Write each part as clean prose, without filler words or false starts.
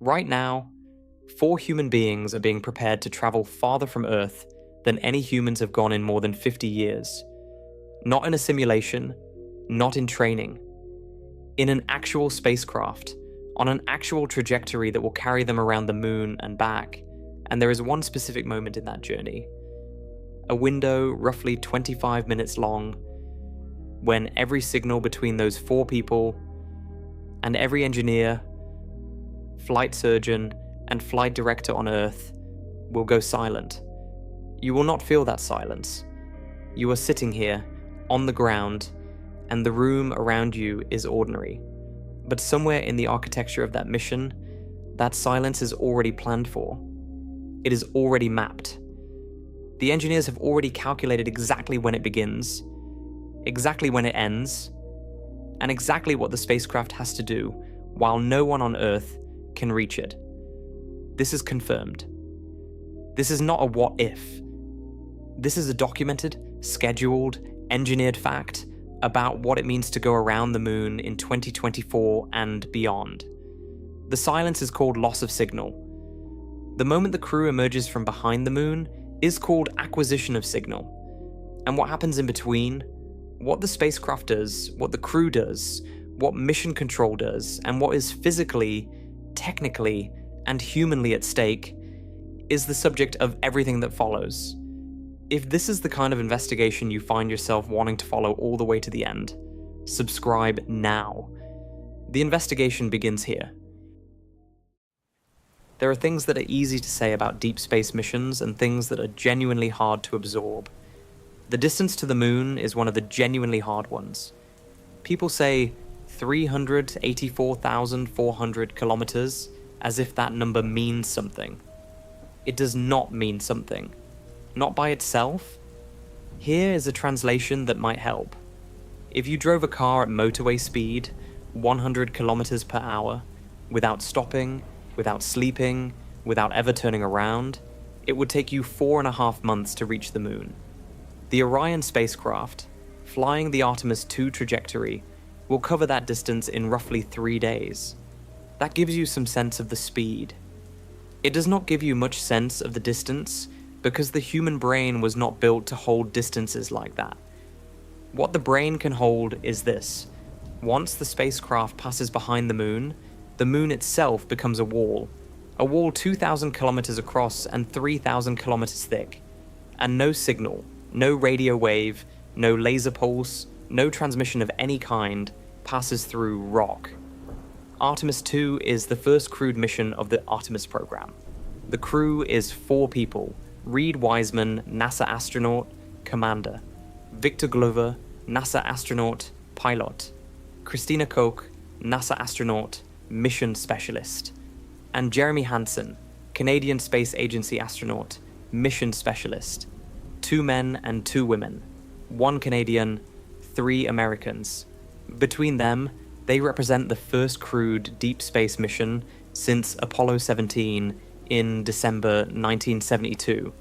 Right now, 4 human beings are being prepared to travel farther from Earth than any humans have gone in more than 50 years. Not in a simulation, not in training. In an actual spacecraft, on an actual trajectory that will carry them around the moon and back, and there is one specific moment in that journey. A window roughly 25 minutes long, when every signal between those 4 people and every engineer, flight surgeon, and flight director on Earth will go silent. You will not feel that silence. You are sitting here, on the ground, and the room around you is ordinary. But somewhere in the architecture of that mission, that silence is already planned for. It is already mapped. The engineers have already calculated exactly when it begins, exactly when it ends, and exactly what the spacecraft has to do while no one on Earth can reach it. This is confirmed. This is not a what if. This is a documented, scheduled, engineered fact about what it means to go around the moon in 2024 and beyond. The silence is called loss of signal. The moment the crew emerges from behind the moon is called acquisition of signal. And what happens in between, what the spacecraft does, what the crew does, what mission control does, and what is physically, technically, and humanly at stake, is the subject of everything that follows. If this is the kind of investigation you find yourself wanting to follow all the way to the end, subscribe now. The investigation begins here. There are things that are easy to say about deep space missions and things that are genuinely hard to absorb. The distance to the moon is one of the genuinely hard ones. People say 384,400 kilometers as if that number means something. It does not mean something. Not by itself. Here is a translation that might help. If you drove a car at motorway speed, 100 kilometers per hour, without stopping, without sleeping, without ever turning around, it would take you 4.5 months to reach the moon. The Orion spacecraft, flying the Artemis II trajectory, will cover that distance in roughly 3 days. That gives you some sense of the speed. It does not give you much sense of the distance because the human brain was not built to hold distances like that. What the brain can hold is this. Once the spacecraft passes behind the moon itself becomes a wall 2,000 kilometers across and 3,000 kilometers thick, and no signal, no radio wave, no laser pulse, no transmission of any kind passes through rock. Artemis II is the first crewed mission of the Artemis program. The crew is 4 people: Reed Wiseman, NASA astronaut, commander; Victor Glover, NASA astronaut, pilot; Christina Koch, NASA astronaut, mission specialist; and Jeremy Hansen, Canadian Space Agency astronaut, mission specialist. 2 men and 2 women, 1 Canadian, 3 Americans. Between them, they represent the first crewed deep space mission since Apollo 17 in December 1972.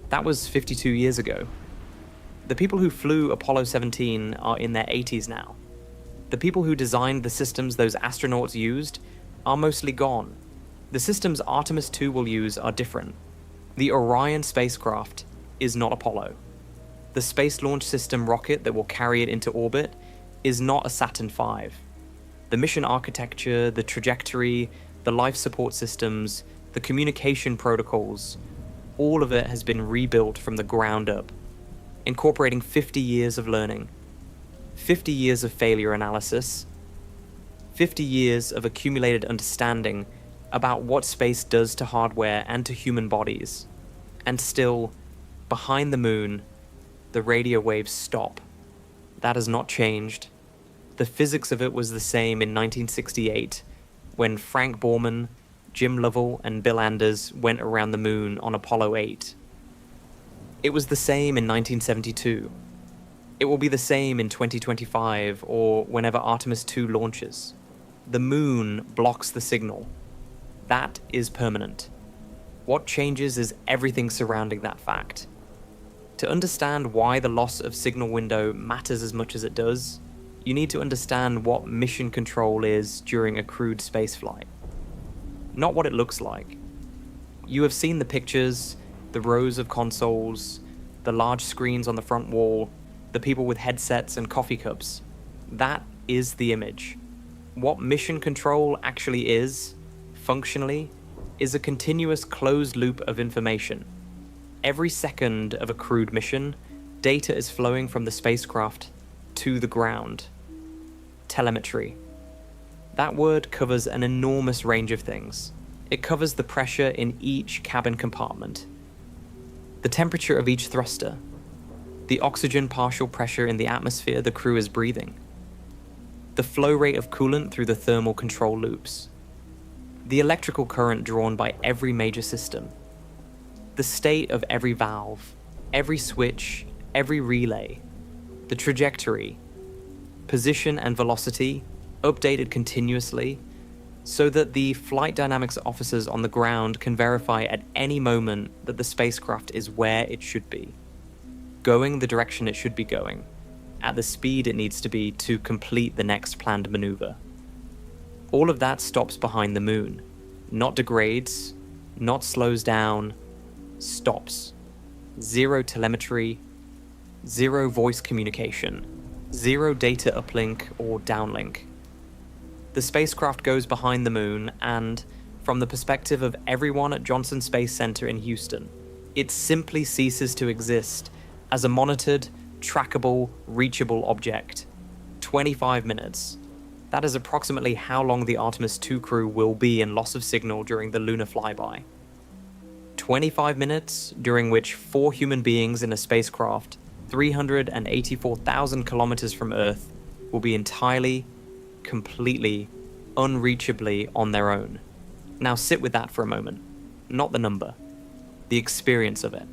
That was 52 years ago. The people who flew Apollo 17 are in their 80s now. The people who designed the systems those astronauts used are mostly gone. The systems Artemis II will use are different. The Orion spacecraft is not Apollo. The Space Launch System rocket that will carry it into orbit is not a Saturn V. The mission architecture, the trajectory, the life support systems, the communication protocols, all of it has been rebuilt from the ground up, incorporating 50 years of learning, 50 years of failure analysis, 50 years of accumulated understanding about what space does to hardware and to human bodies. And still, behind the moon, the radio waves stop. That has not changed. The physics of it was the same in 1968, when Frank Borman, Jim Lovell, and Bill Anders went around the moon on Apollo 8. It was the same in 1972. It will be the same in 2025 or whenever Artemis II launches. The moon blocks the signal. That is permanent. What changes is everything surrounding that fact. To understand why the loss of signal window matters as much as it does, you need to understand what mission control is during a crewed spaceflight. not what it looks like. You have seen the pictures, the rows of consoles, the large screens on the front wall, the people with headsets and coffee cups. That is the image. What mission control actually is, functionally, is a continuous closed loop of information. Every second of a crewed mission, data is flowing from the spacecraft to the ground. Telemetry. That word covers an enormous range of things. It covers the pressure in each cabin compartment, the temperature of each thruster, the oxygen partial pressure in the atmosphere the crew is breathing, the flow rate of coolant through the thermal control loops, the electrical current drawn by every major system, the state of every valve, every switch, every relay, the trajectory, position and velocity, updated continuously, so that the flight dynamics officers on the ground can verify at any moment that the spacecraft is where it should be, going the direction it should be going, at the speed it needs to be to complete the next planned maneuver. All of that stops behind the moon, not degrades, not slows down, stops. Zero telemetry, zero voice communication, zero data uplink or downlink. The spacecraft goes behind the moon and, from the perspective of everyone at Johnson Space Center in Houston, it simply ceases to exist as a monitored, trackable, reachable object. 25 minutes. That is approximately how long the Artemis II crew will be in loss of signal during the lunar flyby. 25 minutes during which 4 human beings in a spacecraft 384,000 kilometers from Earth will be entirely, completely, unreachably on their own. Now sit with that for a moment. Not the number. The experience of it.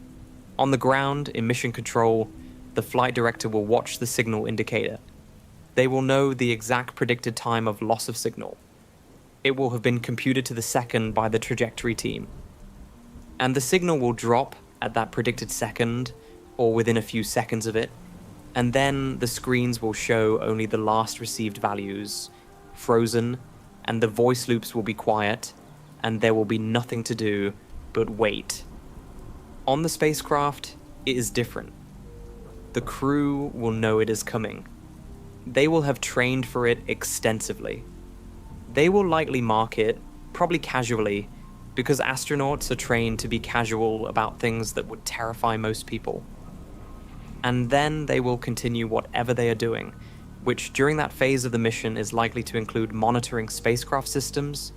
On the ground, in mission control, the flight director will watch the signal indicator. They will know the exact predicted time of loss of signal. It will have been computed to the second by the trajectory team. And the signal will drop at that predicted second, or within a few seconds of it, and then the screens will show only the last received values, frozen, and the voice loops will be quiet, and there will be nothing to do but wait. On the spacecraft, it is different. The crew will know it is coming. They will have trained for it extensively. They will likely mark it, probably casually, because astronauts are trained to be casual about things that would terrify most people. And then they will continue whatever they are doing, which during that phase of the mission is likely to include monitoring spacecraft systems,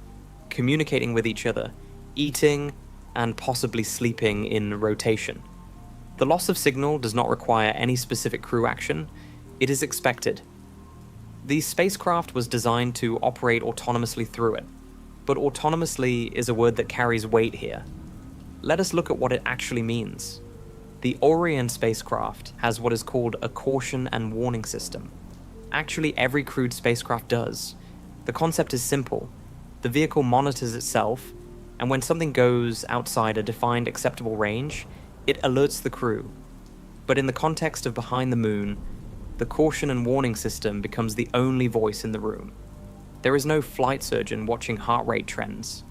communicating with each other, eating, and possibly sleeping in rotation. The loss of signal does not require any specific crew action. It is expected. The spacecraft was designed to operate autonomously through it, but autonomously is a word that carries weight here. Let us look at what it actually means. The Orion spacecraft has what is called a caution and warning system. Actually, every crewed spacecraft does. The concept is simple. The vehicle monitors itself, and when something goes outside a defined acceptable range, it alerts the crew. But in the context of behind the moon, the caution and warning system becomes the only voice in the room. There is no flight surgeon watching heart rate trends.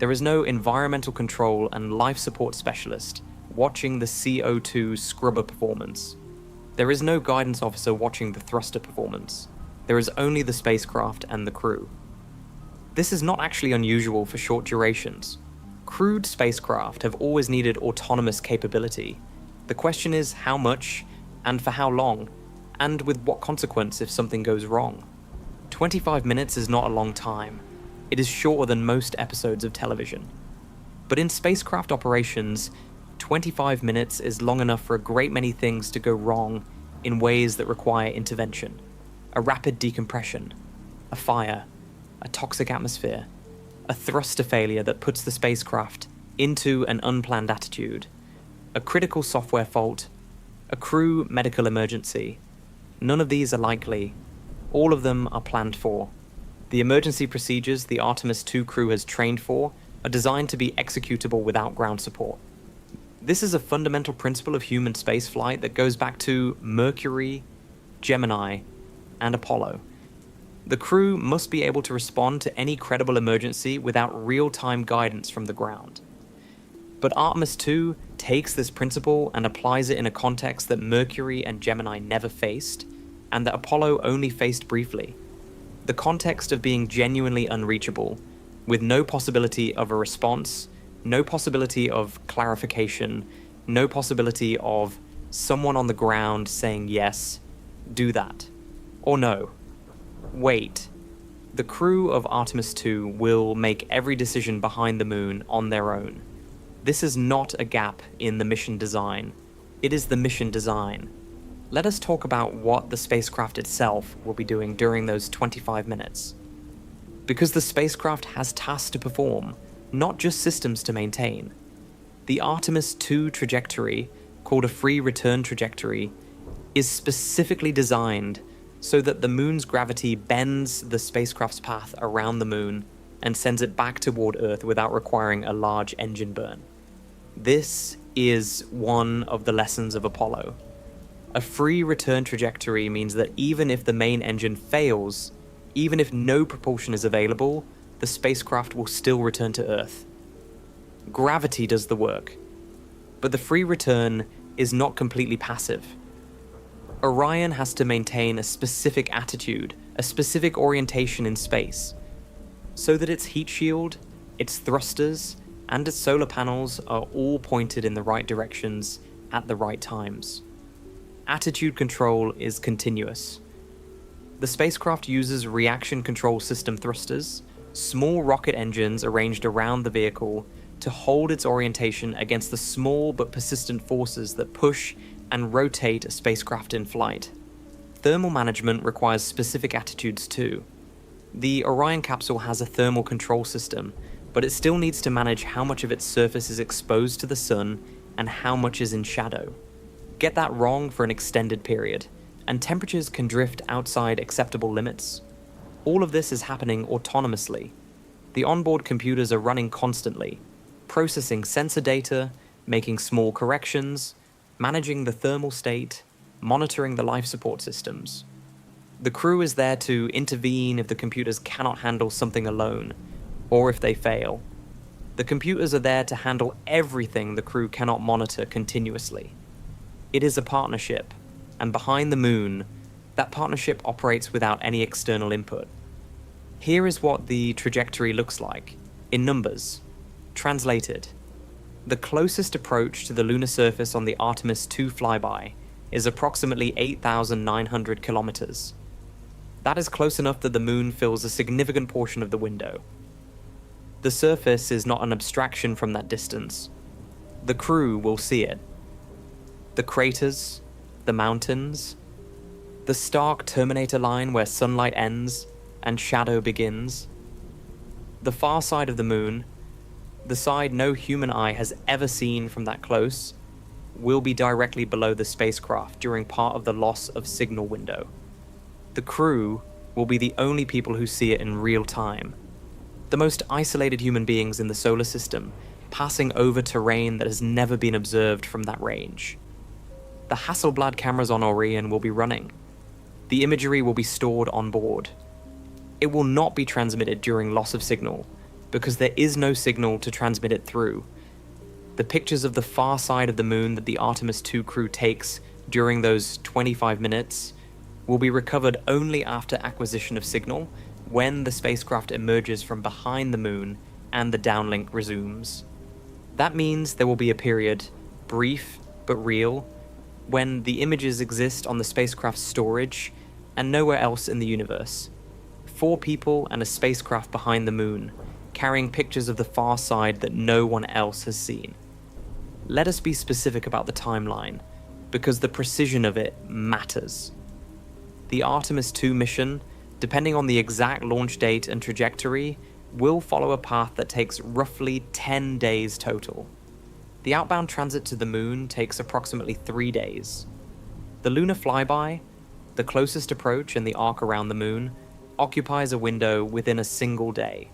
There is no environmental control and life support specialist watching the CO2 scrubber performance. There is no guidance officer watching the thruster performance. There is only the spacecraft and the crew. This is not actually unusual for short durations. Crewed spacecraft have always needed autonomous capability. The question is how much, and for how long, and with what consequence if something goes wrong. 25 minutes is not a long time. It is shorter than most episodes of television. But in spacecraft operations, 25 minutes is long enough for a great many things to go wrong in ways that require intervention. A rapid decompression, a fire, a toxic atmosphere, a thruster failure that puts the spacecraft into an unplanned attitude, a critical software fault, a crew medical emergency. None of these are likely. All of them are planned for. The emergency procedures the Artemis II crew has trained for are designed to be executable without ground support. This is a fundamental principle of human spaceflight that goes back to Mercury, Gemini, and Apollo. The crew must be able to respond to any credible emergency without real-time guidance from the ground. But Artemis 2 takes this principle and applies it in a context that Mercury and Gemini never faced, and that Apollo only faced briefly. The context of being genuinely unreachable, with no possibility of a response, no possibility of clarification, no possibility of someone on the ground saying yes, do that, or no, wait. The crew of Artemis 2 will make every decision behind the moon on their own. This is not a gap in the mission design. It is the mission design. Let us talk about what the spacecraft itself will be doing during those 25 minutes. Because the spacecraft has tasks to perform, not just systems to maintain. The Artemis 2 trajectory, called a free return trajectory, is specifically designed so that the moon's gravity bends the spacecraft's path around the moon and sends it back toward Earth without requiring a large engine burn. This is one of the lessons of Apollo. A free return trajectory means that even if the main engine fails, even if no propulsion is available, the spacecraft will still return to Earth. Gravity does the work, but the free return is not completely passive. Orion has to maintain a specific attitude, a specific orientation in space, so that its heat shield, its thrusters, and its solar panels are all pointed in the right directions at the right times. Attitude control is continuous. The spacecraft uses reaction control system thrusters, small rocket engines arranged around the vehicle to hold its orientation against the small but persistent forces that push and rotate a spacecraft in flight. Thermal management requires specific attitudes too. The Orion capsule has a thermal control system, but it still needs to manage how much of its surface is exposed to the sun and how much is in shadow. Get that wrong for an extended period, and temperatures can drift outside acceptable limits. All of this is happening autonomously. The onboard computers are running constantly, processing sensor data, making small corrections, managing the thermal state, monitoring the life support systems. The crew is there to intervene if the computers cannot handle something alone, or if they fail. The computers are there to handle everything the crew cannot monitor continuously. It is a partnership, and behind the moon, that partnership operates without any external input. Here is what the trajectory looks like, in numbers. Translated. The closest approach to the lunar surface on the Artemis 2 flyby is approximately 8,900 kilometers. That is close enough that the moon fills a significant portion of the window. The surface is not an abstraction from that distance. The crew will see it. The craters, the mountains, the stark terminator line where sunlight ends and shadow begins. The far side of the moon, the side no human eye has ever seen from that close, will be directly below the spacecraft during part of the loss of signal window. The crew will be the only people who see it in real time. The most isolated human beings in the solar system, passing over terrain that has never been observed from that range. The Hasselblad cameras on Orion will be running. The imagery will be stored on board. It will not be transmitted during loss of signal, because there is no signal to transmit it through. The pictures of the far side of the moon that the Artemis 2 crew takes during those 25 minutes will be recovered only after acquisition of signal, when the spacecraft emerges from behind the moon and the downlink resumes. That means there will be a period, brief but real, when the images exist on the spacecraft's storage and nowhere else in the universe. 4 people and a spacecraft behind the moon, carrying pictures of the far side that no one else has seen. Let us be specific about the timeline, because the precision of it matters. The Artemis 2 mission, depending on the exact launch date and trajectory, will follow a path that takes roughly 10 days total. The outbound transit to the moon takes approximately 3 days. The lunar flyby, the closest approach and the arc around the moon, occupies a window within a single day.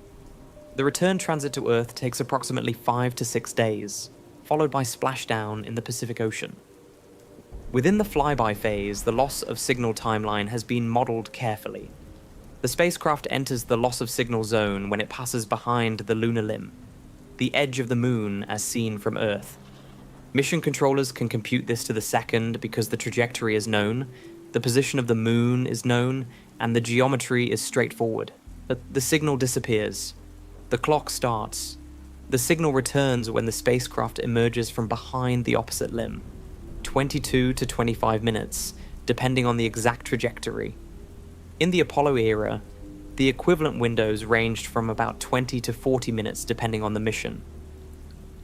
The return transit to Earth takes approximately 5 to 6 days, followed by splashdown in the Pacific Ocean. Within the flyby phase, the loss of signal timeline has been modeled carefully. The spacecraft enters the loss of signal zone when it passes behind the lunar limb, the edge of the moon as seen from Earth. Mission controllers can compute this to the second because the trajectory is known, the position of the moon is known, and the geometry is straightforward. But the signal disappears. The clock starts. The signal returns when the spacecraft emerges from behind the opposite limb. 22 to 25 minutes, depending on the exact trajectory. In the Apollo era, the equivalent windows ranged from about 20 to 40 minutes depending on the mission.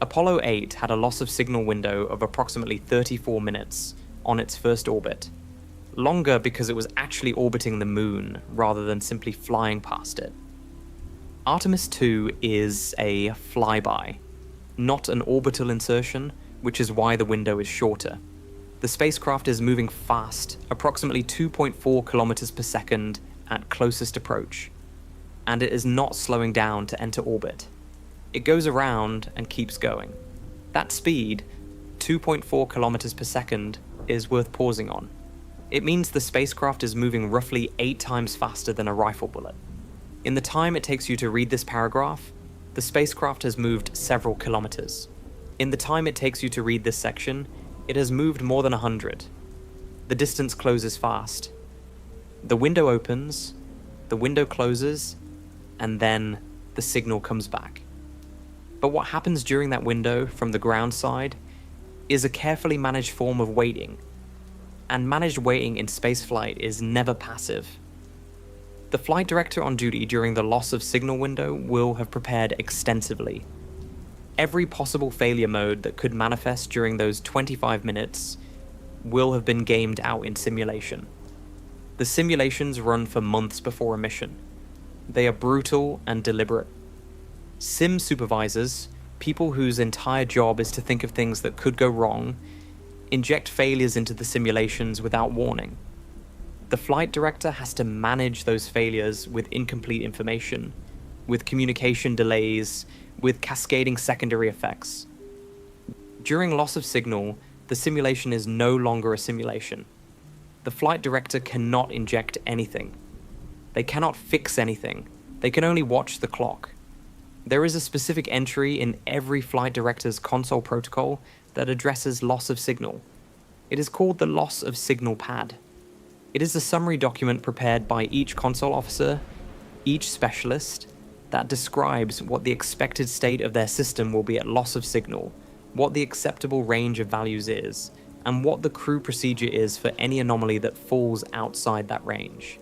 Apollo 8 had a loss of signal window of approximately 34 minutes on its first orbit. Longer because it was actually orbiting the moon rather than simply flying past it. Artemis 2 is a flyby, not an orbital insertion, which is why the window is shorter. The spacecraft is moving fast, approximately 2.4 kilometers per second at closest approach, and it is not slowing down to enter orbit. It goes around and keeps going. That speed, 2.4 kilometers per second, is worth pausing on. It means the spacecraft is moving roughly 8 times faster than a rifle bullet. In the time it takes you to read this paragraph, the spacecraft has moved several kilometers. In the time it takes you to read this section, it has moved more than 100. The distance closes fast. The window opens, the window closes, and then the signal comes back. But what happens during that window from the ground side is a carefully managed form of waiting. And managed waiting in spaceflight is never passive. The flight director on duty during the loss of signal window will have prepared extensively. Every possible failure mode that could manifest during those 25 minutes will have been gamed out in simulation. The simulations run for months before a mission. They are brutal and deliberate. Sim supervisors, people whose entire job is to think of things that could go wrong, inject failures into the simulations without warning. The flight director has to manage those failures with incomplete information, with communication delays, with cascading secondary effects. During loss of signal, the simulation is no longer a simulation. The flight director cannot inject anything. They cannot fix anything. They can only watch the clock. There is a specific entry in every flight director's console protocol that addresses loss of signal. It is called the loss of signal pad. It is a summary document prepared by each console officer, each specialist, that describes what the expected state of their system will be at loss of signal, what the acceptable range of values is, and what the crew procedure is for any anomaly that falls outside that range.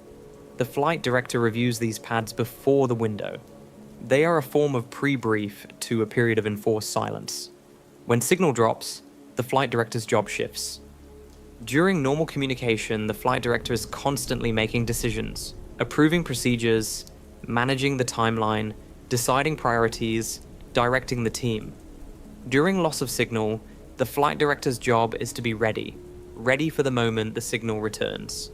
The flight director reviews these pads before the window. They are a form of pre-brief to a period of enforced silence. When signal drops, the flight director's job shifts. During normal communication, the flight director is constantly making decisions, approving procedures, managing the timeline, deciding priorities, directing the team. During loss of signal, the flight director's job is to be ready for the moment the signal returns,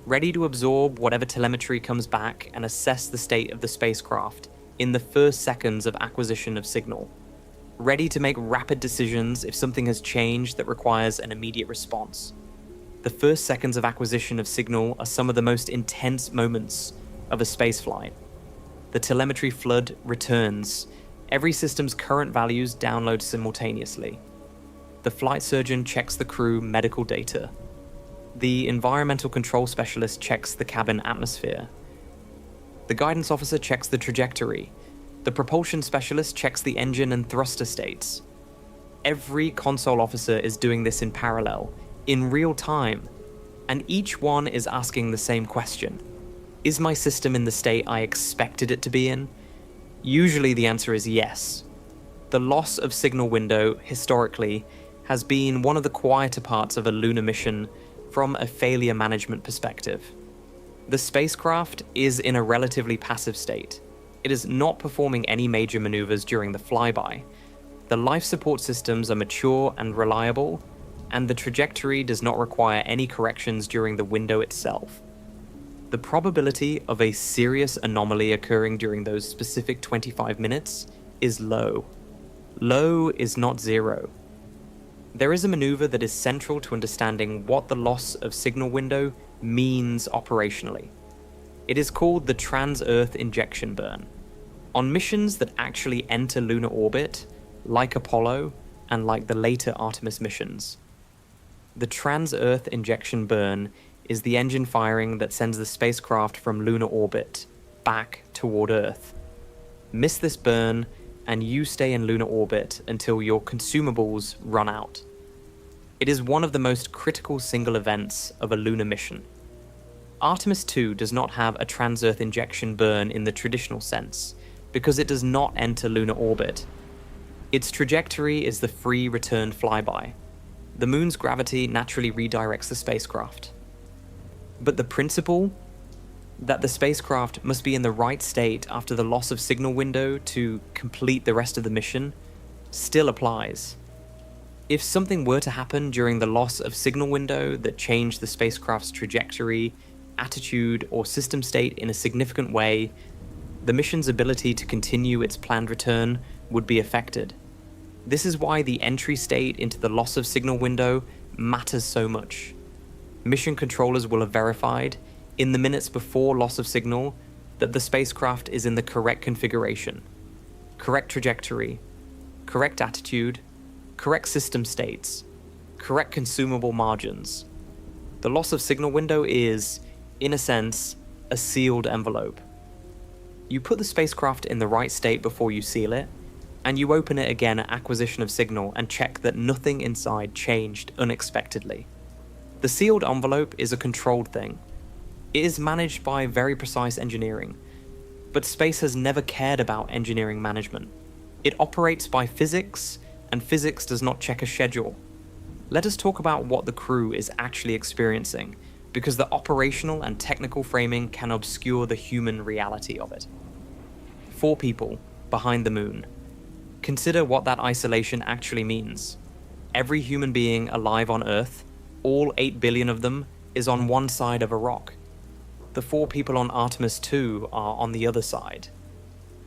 ready to absorb whatever telemetry comes back and assess the state of the spacecraft in the first seconds of acquisition of signal, ready to make rapid decisions if something has changed that requires an immediate response. The first seconds of acquisition of signal are some of the most intense moments of a spaceflight. The telemetry flood returns. Every system's current values download simultaneously. The flight surgeon checks the crew medical data. The environmental control specialist checks the cabin atmosphere. The guidance officer checks the trajectory. The propulsion specialist checks the engine and thruster states. Every console officer is doing this in parallel, in real time, and each one is asking the same question. Is my system in the state I expected it to be in? Usually the answer is yes. The loss of signal window, historically, has been one of the quieter parts of a lunar mission from a failure management perspective. The spacecraft is in a relatively passive state. It is not performing any major maneuvers during the flyby. The life support systems are mature and reliable, and the trajectory does not require any corrections during the window itself. The probability of a serious anomaly occurring during those specific 25 minutes is low. Low is not zero. There is a maneuver that is central to understanding what the loss of signal window means operationally. It is called the trans-Earth injection burn. On missions that actually enter lunar orbit, like Apollo and like the later Artemis missions, the trans-Earth injection burn is the engine firing that sends the spacecraft from lunar orbit back toward Earth. Miss this burn, and you stay in lunar orbit until your consumables run out. It is one of the most critical single events of a lunar mission. Artemis 2 does not have a trans-Earth injection burn in the traditional sense, because it does not enter lunar orbit. Its trajectory is the free return flyby. The moon's gravity naturally redirects the spacecraft. But the principle that the spacecraft must be in the right state after the loss of signal window to complete the rest of the mission still applies. If something were to happen during the loss of signal window that changed the spacecraft's trajectory, attitude, or system state in a significant way, the mission's ability to continue its planned return would be affected. This is why the entry state into the loss of signal window matters so much. Mission controllers will have verified, in the minutes before loss of signal, that the spacecraft is in the correct configuration, correct trajectory, correct attitude, correct system states, correct consumable margins. The loss of signal window is, in a sense, a sealed envelope. You put the spacecraft in the right state before you seal it, and you open it again at acquisition of signal and check that nothing inside changed unexpectedly. The sealed envelope is a controlled thing. It is managed by very precise engineering, but space has never cared about engineering management. It operates by physics, and physics does not check a schedule. Let us talk about what the crew is actually experiencing, because the operational and technical framing can obscure the human reality of it. 4 people behind the moon. Consider what that isolation actually means. Every human being alive on Earth, all 8 billion of them, is on one side of a rock. The 4 people on Artemis 2 are on the other side.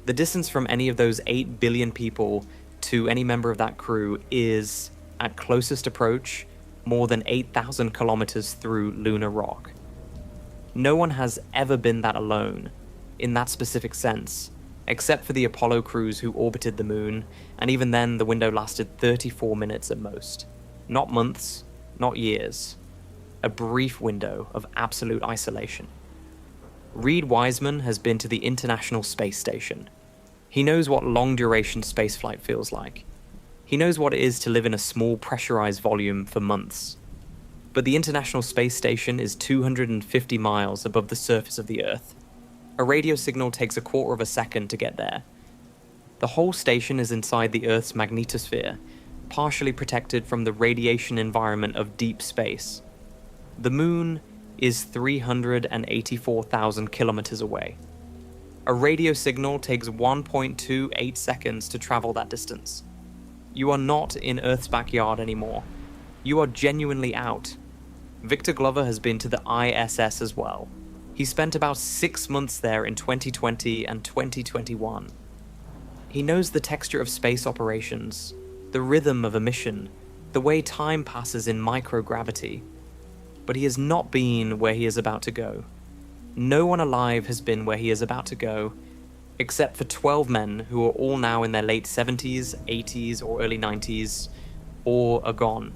The distance from any of those 8 billion people to any member of that crew is, at closest approach, more than 8,000 kilometers through lunar rock. No one has ever been that alone, in that specific sense, except for the Apollo crews who orbited the moon, and even then the window lasted 34 minutes at most. Not months, not years. A brief window of absolute isolation. Reed Wiseman has been to the International Space Station. He knows what long-duration spaceflight feels like. He knows what it is to live in a small pressurized volume for months. But the International Space Station is 250 miles above the surface of the Earth. A radio signal takes a quarter of a second to get there. The whole station is inside the Earth's magnetosphere, partially protected from the radiation environment of deep space. The moon is 384,000 kilometers away. A radio signal takes 1.28 seconds to travel that distance. You are not in Earth's backyard anymore. You are genuinely out. Victor Glover has been to the ISS as well. He spent about 6 months there in 2020 and 2021. He knows the texture of space operations, the rhythm of a mission, the way time passes in microgravity. But he has not been where he is about to go. No one alive has been where he is about to go, except for 12 men who are all now in their late 70s, 80s, or early 90s, or are gone.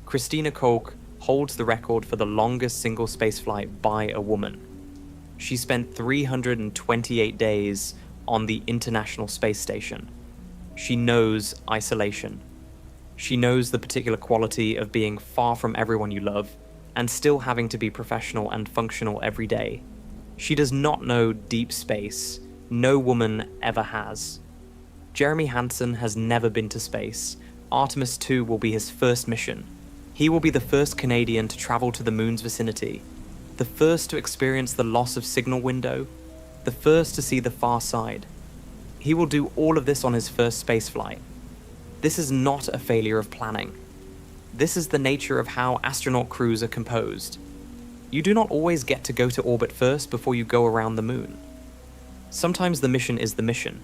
Christina Koch holds the record for the longest single spaceflight by a woman. She spent 328 days on the International Space Station. She knows isolation. She knows the particular quality of being far from everyone you love, and still having to be professional and functional every day. She does not know deep space. No woman ever has. Jeremy Hansen has never been to space. Artemis 2 will be his first mission. He will be the first Canadian to travel to the moon's vicinity, the first to experience the loss of signal window, the first to see the far side. He will do all of this on his first spaceflight. This is not a failure of planning. This is the nature of how astronaut crews are composed. You do not always get to go to orbit first before you go around the moon. Sometimes the mission is the mission.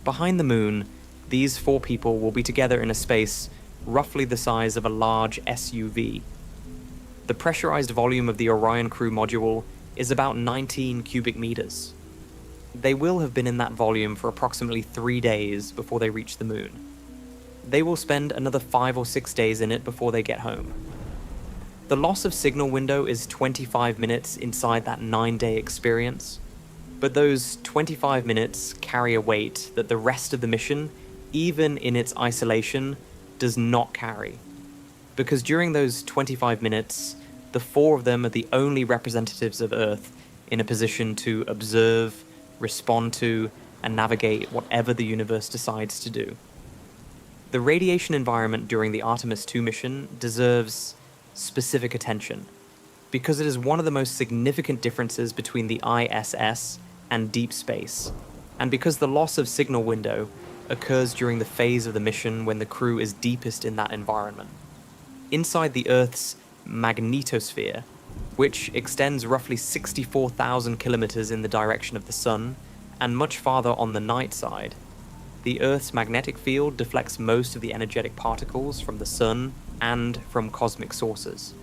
Behind the moon, these 4 people will be together in a space roughly the size of a large SUV. The pressurized volume of the Orion crew module is about 19 cubic meters. They will have been in that volume for approximately 3 days before they reach the moon. They will spend another 5 or 6 days in it before they get home. The loss of signal window is 25 minutes inside that 9-day experience, but those 25 minutes carry a weight that the rest of the mission, even in its isolation, does not carry. Because during those 25 minutes, the 4 of them are the only representatives of Earth in a position to observe, respond to, and navigate whatever the universe decides to do. The radiation environment during the Artemis II mission deserves specific attention, because it is one of the most significant differences between the ISS and deep space, and because the loss of signal window occurs during the phase of the mission when the crew is deepest in that environment. Inside the Earth's magnetosphere, which extends roughly 64,000 kilometers in the direction of the Sun, and much farther on the night side, the Earth's magnetic field deflects most of the energetic particles from the Sun and from cosmic sources.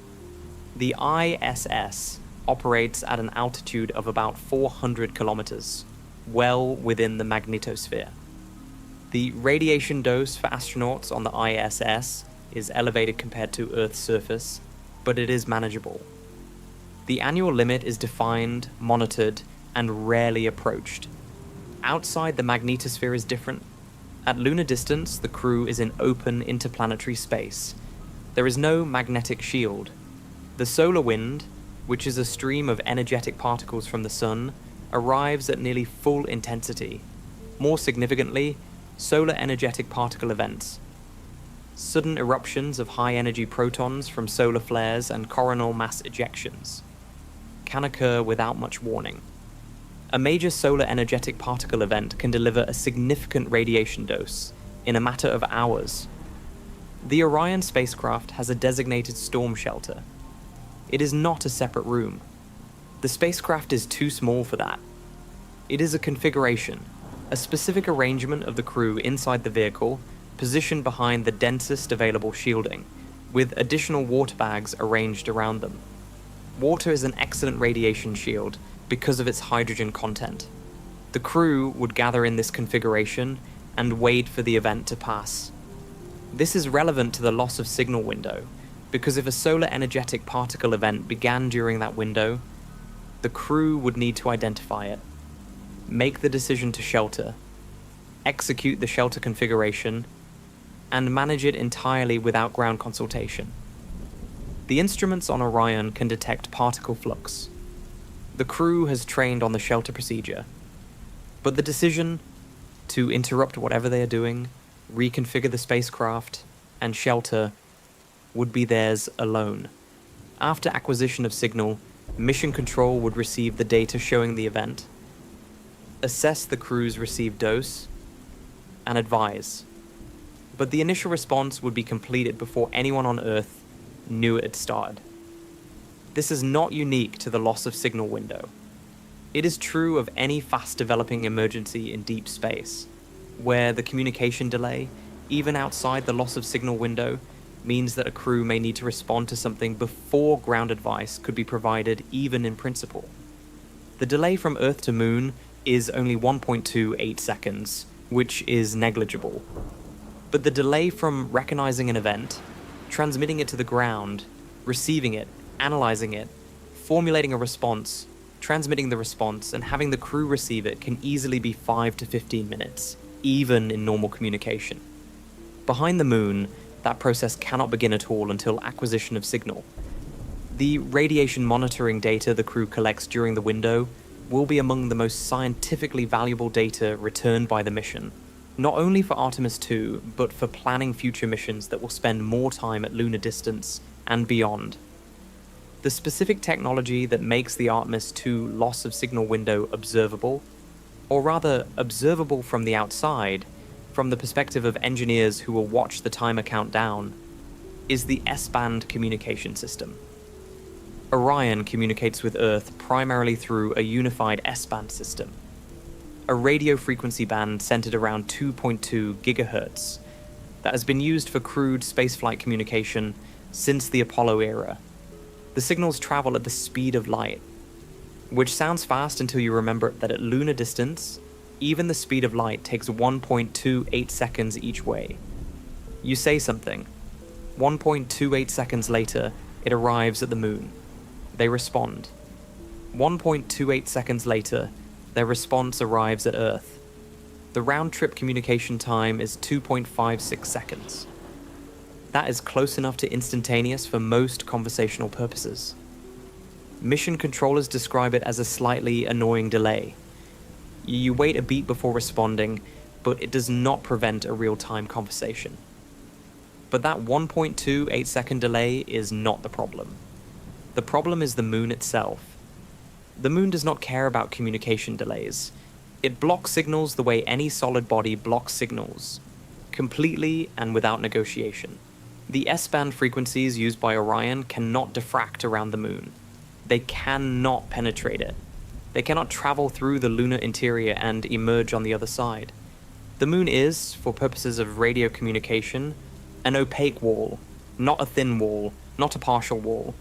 The ISS operates at an altitude of about 400 kilometers, well within the magnetosphere. The radiation dose for astronauts on the ISS is elevated compared to Earth's surface, but it is manageable. The annual limit is defined, monitored, and rarely approached. Outside the magnetosphere is different. At lunar distance, the crew is in open interplanetary space. There is no magnetic shield. The solar wind, which is a stream of energetic particles from the Sun, arrives at nearly full intensity. More significantly, solar energetic particle events. Sudden eruptions of high-energy protons from solar flares and coronal mass ejections can occur without much warning. A major solar energetic particle event can deliver a significant radiation dose in a matter of hours. The Orion spacecraft has a designated storm shelter. It is not a separate room. The spacecraft is too small for that. It is a configuration, a specific arrangement of the crew inside the vehicle, positioned behind the densest available shielding, with additional water bags arranged around them. Water is an excellent radiation shield because of its hydrogen content. The crew would gather in this configuration and wait for the event to pass. This is relevant to the loss of signal window, because if a solar energetic particle event began during that window, the crew would need to identify it, make the decision to shelter, execute the shelter configuration, and manage it entirely without ground consultation. The instruments on Orion can detect particle flux. The crew has trained on the shelter procedure, but the decision to interrupt whatever they are doing, reconfigure the spacecraft, and shelter would be theirs alone. After acquisition of signal, Mission Control would receive the data showing the event, assess the crew's received dose, and advise. But the initial response would be completed before anyone on Earth knew it had started. This is not unique to the loss of signal window. It is true of any fast-developing emergency in deep space, where the communication delay, even outside the loss of signal window, means that a crew may need to respond to something before ground advice could be provided, even in principle. The delay from Earth to Moon is only 1.28 seconds, which is negligible. But the delay from recognizing an event, transmitting it to the ground, receiving it, analyzing it, formulating a response, transmitting the response, and having the crew receive it can easily be 5 to 15 minutes, even in normal communication. Behind the Moon, that process cannot begin at all until acquisition of signal. The radiation monitoring data the crew collects during the window will be among the most scientifically valuable data returned by the mission, not only for Artemis II, but for planning future missions that will spend more time at lunar distance and beyond. The specific technology that makes the Artemis II loss of signal window observable, or rather observable from the outside, from the perspective of engineers who will watch the timer count down, is the S-band communication system. Orion communicates with Earth primarily through a unified S-band system, a radio frequency band centered around 2.2 gigahertz that has been used for crewed spaceflight communication since the Apollo era. The signals travel at the speed of light. which sounds fast until you remember that at lunar distance, even the speed of light takes 1.28 seconds each way. You say something. 1.28 seconds later, it arrives at the moon. They respond. 1.28 seconds later, their response arrives at Earth. The round-trip communication time is 2.56 seconds. That is close enough to instantaneous for most conversational purposes. Mission controllers describe it as a slightly annoying delay. You wait a beat before responding, but it does not prevent a real-time conversation. But that 1.28 second delay is not the problem. The problem is the moon itself. The moon does not care about communication delays. It blocks signals the way any solid body blocks signals, completely and without negotiation. The S-band frequencies used by Orion cannot diffract around the moon. They cannot penetrate it. They cannot travel through the lunar interior and emerge on the other side. The moon is, for purposes of radio communication, an opaque wall, not a thin wall, not a partial wall.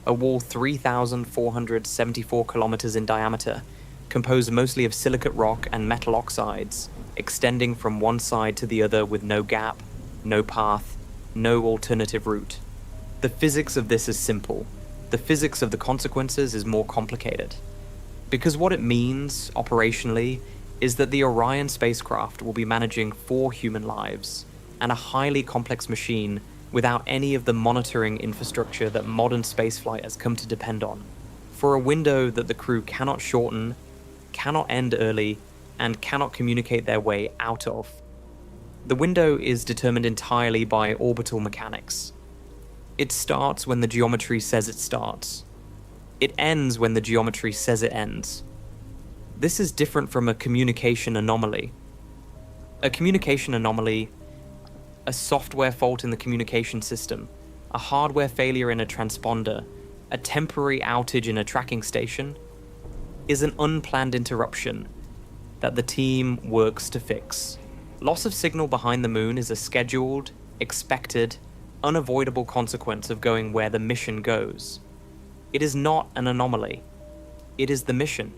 A wall 3,474 kilometers in diameter, composed mostly of silicate rock and metal oxides, extending from one side to the other with no gap, no path, no alternative route. The physics of this is simple. The physics of the consequences is more complicated. Because what it means, operationally, is that the Orion spacecraft will be managing 4 human lives, and a highly complex machine without any of the monitoring infrastructure that modern spaceflight has come to depend on, for a window that the crew cannot shorten, cannot end early, and cannot communicate their way out of. The window is determined entirely by orbital mechanics. It starts when the geometry says it starts. It ends when the geometry says it ends. This is different from a communication anomaly. A communication anomaly, a software fault in the communication system, a hardware failure in a transponder, a temporary outage in a tracking station, is an unplanned interruption that the team works to fix. Loss of signal behind the moon is a scheduled, expected, unavoidable consequence of going where the mission goes. It is not an anomaly. It is the mission.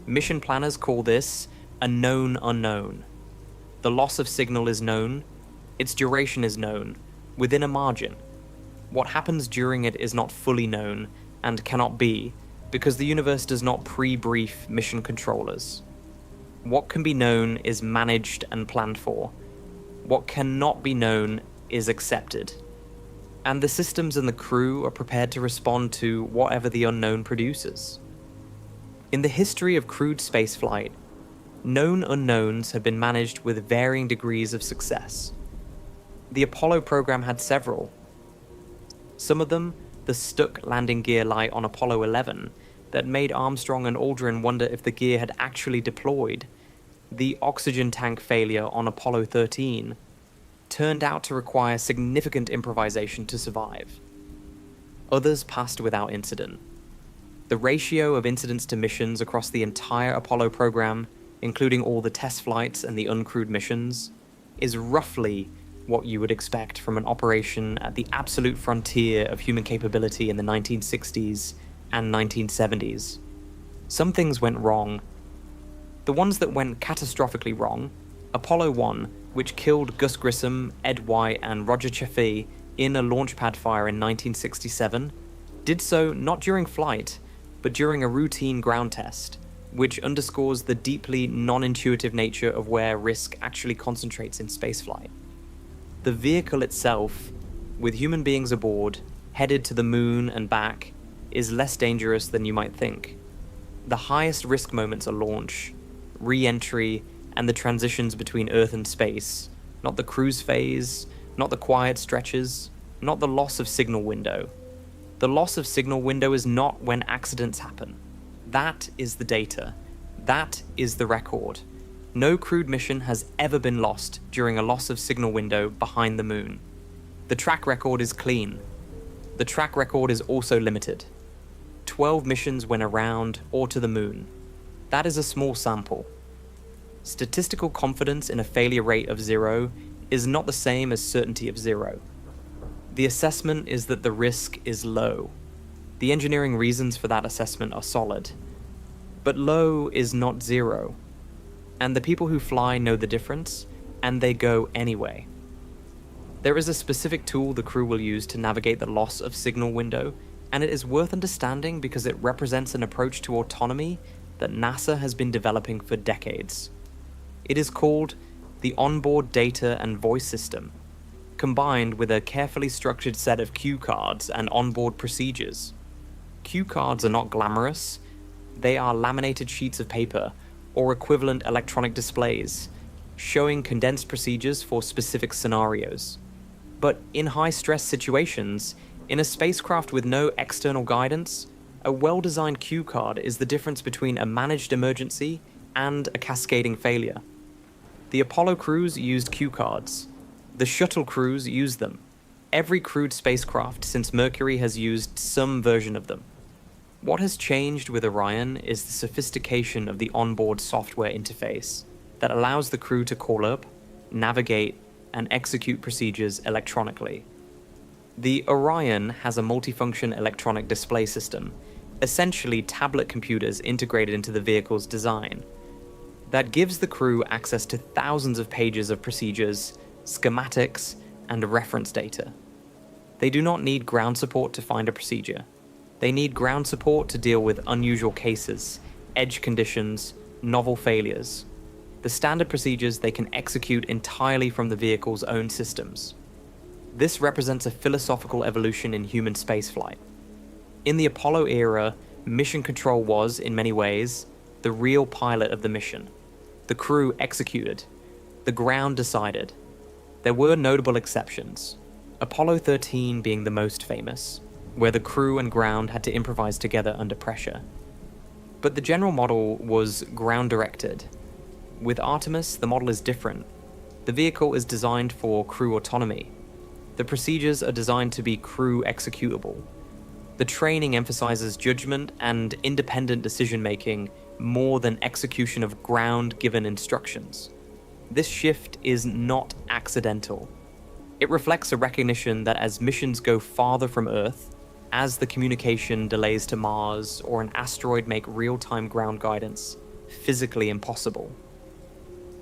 Mission planners call this a known unknown. The loss of signal is known. Its duration is known, within a margin. What happens during it is not fully known, and cannot be, because the universe does not pre-brief mission controllers. What can be known is managed and planned for. What cannot be known is accepted. And the systems and the crew are prepared to respond to whatever the unknown produces. In the history of crewed spaceflight, known unknowns have been managed with varying degrees of success. The Apollo program had several. Some of them, the stuck landing gear light on Apollo 11, that made Armstrong and Aldrin wonder if the gear had actually deployed, the oxygen tank failure on Apollo 13, turned out to require significant improvisation to survive. Others passed without incident. The ratio of incidents to missions across the entire Apollo program, including all the test flights and the uncrewed missions, is roughly what you would expect from an operation at the absolute frontier of human capability in the 1960s and 1970s. Some things went wrong. The ones that went catastrophically wrong, Apollo 1, which killed Gus Grissom, Ed White, and Roger Chaffee in a launch pad fire in 1967, did so not during flight, but during a routine ground test, which underscores the deeply non-intuitive nature of where risk actually concentrates in spaceflight. The vehicle itself, with human beings aboard, headed to the moon and back, is less dangerous than you might think. The highest risk moments are launch, re-entry, and the transitions between Earth and space, not the cruise phase, not the quiet stretches, not the loss of signal window. The loss of signal window is not when accidents happen. That is the data. That is the record. No crewed mission has ever been lost during a loss of signal window behind the moon. The track record is clean. The track record is also limited. 12 missions went around or to the moon. That is a small sample. Statistical confidence in a failure rate of 0 is not the same as certainty of 0. The assessment is that the risk is low. The engineering reasons for that assessment are solid. But low is not zero, and the people who fly know the difference, and they go anyway. There is a specific tool the crew will use to navigate the loss of signal window, and it is worth understanding because it represents an approach to autonomy that NASA has been developing for decades. It is called the Onboard Data and Voice System, combined with a carefully structured set of cue cards and onboard procedures. Cue cards are not glamorous. They are laminated sheets of paper or equivalent electronic displays, showing condensed procedures for specific scenarios. But in high-stress situations, in a spacecraft with no external guidance, a well-designed cue card is the difference between a managed emergency and a cascading failure. The Apollo crews used cue cards. The shuttle crews used them. Every crewed spacecraft since Mercury has used some version of them. What has changed with Orion is the sophistication of the onboard software interface that allows the crew to call up, navigate, and execute procedures electronically. The Orion has a multifunction electronic display system, essentially tablet computers integrated into the vehicle's design, that gives the crew access to thousands of pages of procedures, schematics, and reference data. They do not need ground support to find a procedure. They need ground support to deal with unusual cases, edge conditions, novel failures. The standard procedures they can execute entirely from the vehicle's own systems. This represents a philosophical evolution in human spaceflight. In the Apollo era, mission control was, in many ways, the real pilot of the mission. The crew executed. The ground decided. There were notable exceptions, Apollo 13 being the most famous, where the crew and ground had to improvise together under pressure. But the general model was ground-directed. With Artemis, the model is different. The vehicle is designed for crew autonomy. The procedures are designed to be crew executable. The training emphasizes judgment and independent decision-making more than execution of ground-given instructions. This shift is not accidental. It reflects a recognition that as missions go farther from Earth, as the communication delays to Mars or an asteroid make real-time ground guidance physically impossible,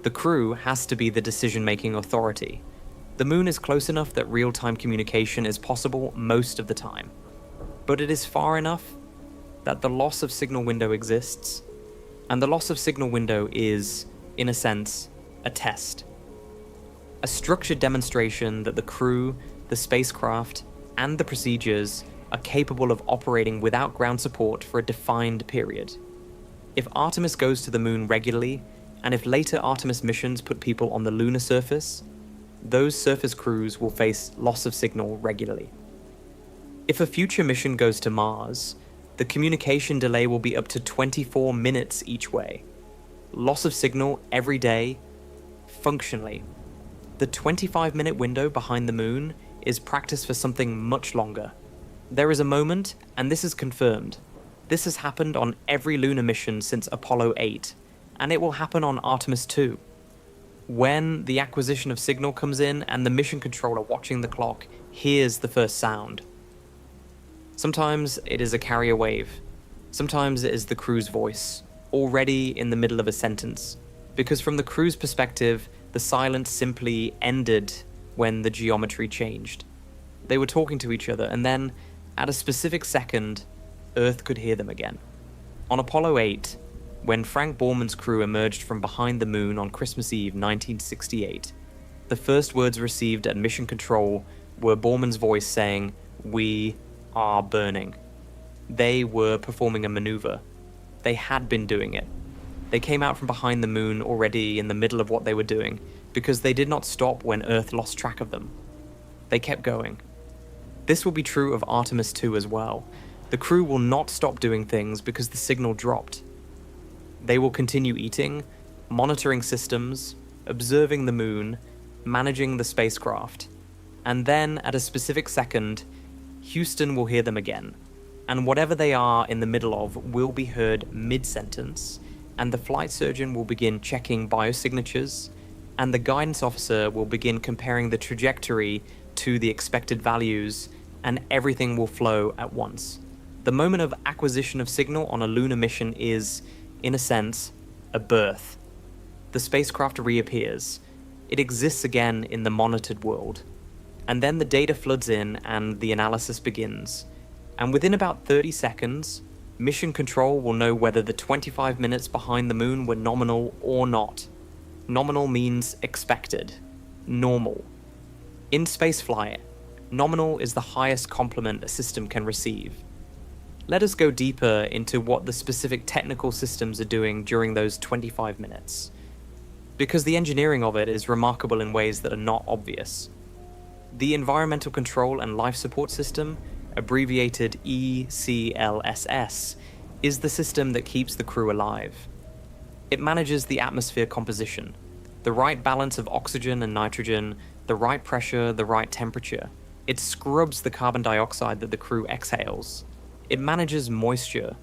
the crew has to be the decision-making authority. The moon is close enough that real-time communication is possible most of the time, but it is far enough that the loss of signal window exists, and the loss of signal window is, in a sense, a test. A structured demonstration that the crew, the spacecraft, and the procedures are capable of operating without ground support for a defined period. If Artemis goes to the moon regularly, and if later Artemis missions put people on the lunar surface, those surface crews will face loss of signal regularly. If a future mission goes to Mars, the communication delay will be up to 24 minutes each way. Loss of signal every day, functionally. The 25-minute window behind the moon is practice for something much longer. There is a moment, and this is confirmed. This has happened on every lunar mission since Apollo 8, and it will happen on Artemis 2. When the acquisition of signal comes in and the mission controller watching the clock hears the first sound. Sometimes it is a carrier wave. Sometimes it is the crew's voice, already in the middle of a sentence, because from the crew's perspective, the silence simply ended when the geometry changed. They were talking to each other, and then, at a specific second, Earth could hear them again. On Apollo 8, when Frank Borman's crew emerged from behind the moon on Christmas Eve 1968, the first words received at mission control were Borman's voice saying, "We are burning." They were performing a maneuver. They had been doing it. They came out from behind the moon already in the middle of what they were doing, because they did not stop when Earth lost track of them. They kept going. This will be true of Artemis 2 as well. The crew will not stop doing things because the signal dropped. They will continue eating, monitoring systems, observing the moon, managing the spacecraft, and then at a specific second, Houston will hear them again, and whatever they are in the middle of will be heard mid-sentence, and the flight surgeon will begin checking biosignatures, and the guidance officer will begin comparing the trajectory to the expected values, and everything will flow at once. The moment of acquisition of signal on a lunar mission is, in a sense, a birth. The spacecraft reappears. It exists again in the monitored world. And then the data floods in and the analysis begins. And within about 30 seconds, mission control will know whether the 25 minutes behind the moon were nominal or not. Nominal means expected, normal. In spaceflight, nominal is the highest compliment a system can receive. Let us go deeper into what the specific technical systems are doing during those 25 minutes. Because the engineering of it is remarkable in ways that are not obvious. The Environmental Control and Life Support System, abbreviated ECLSS, is the system that keeps the crew alive. It manages the atmosphere composition, the right balance of oxygen and nitrogen, the right pressure, the right temperature. It scrubs the carbon dioxide that the crew exhales. It manages moisture,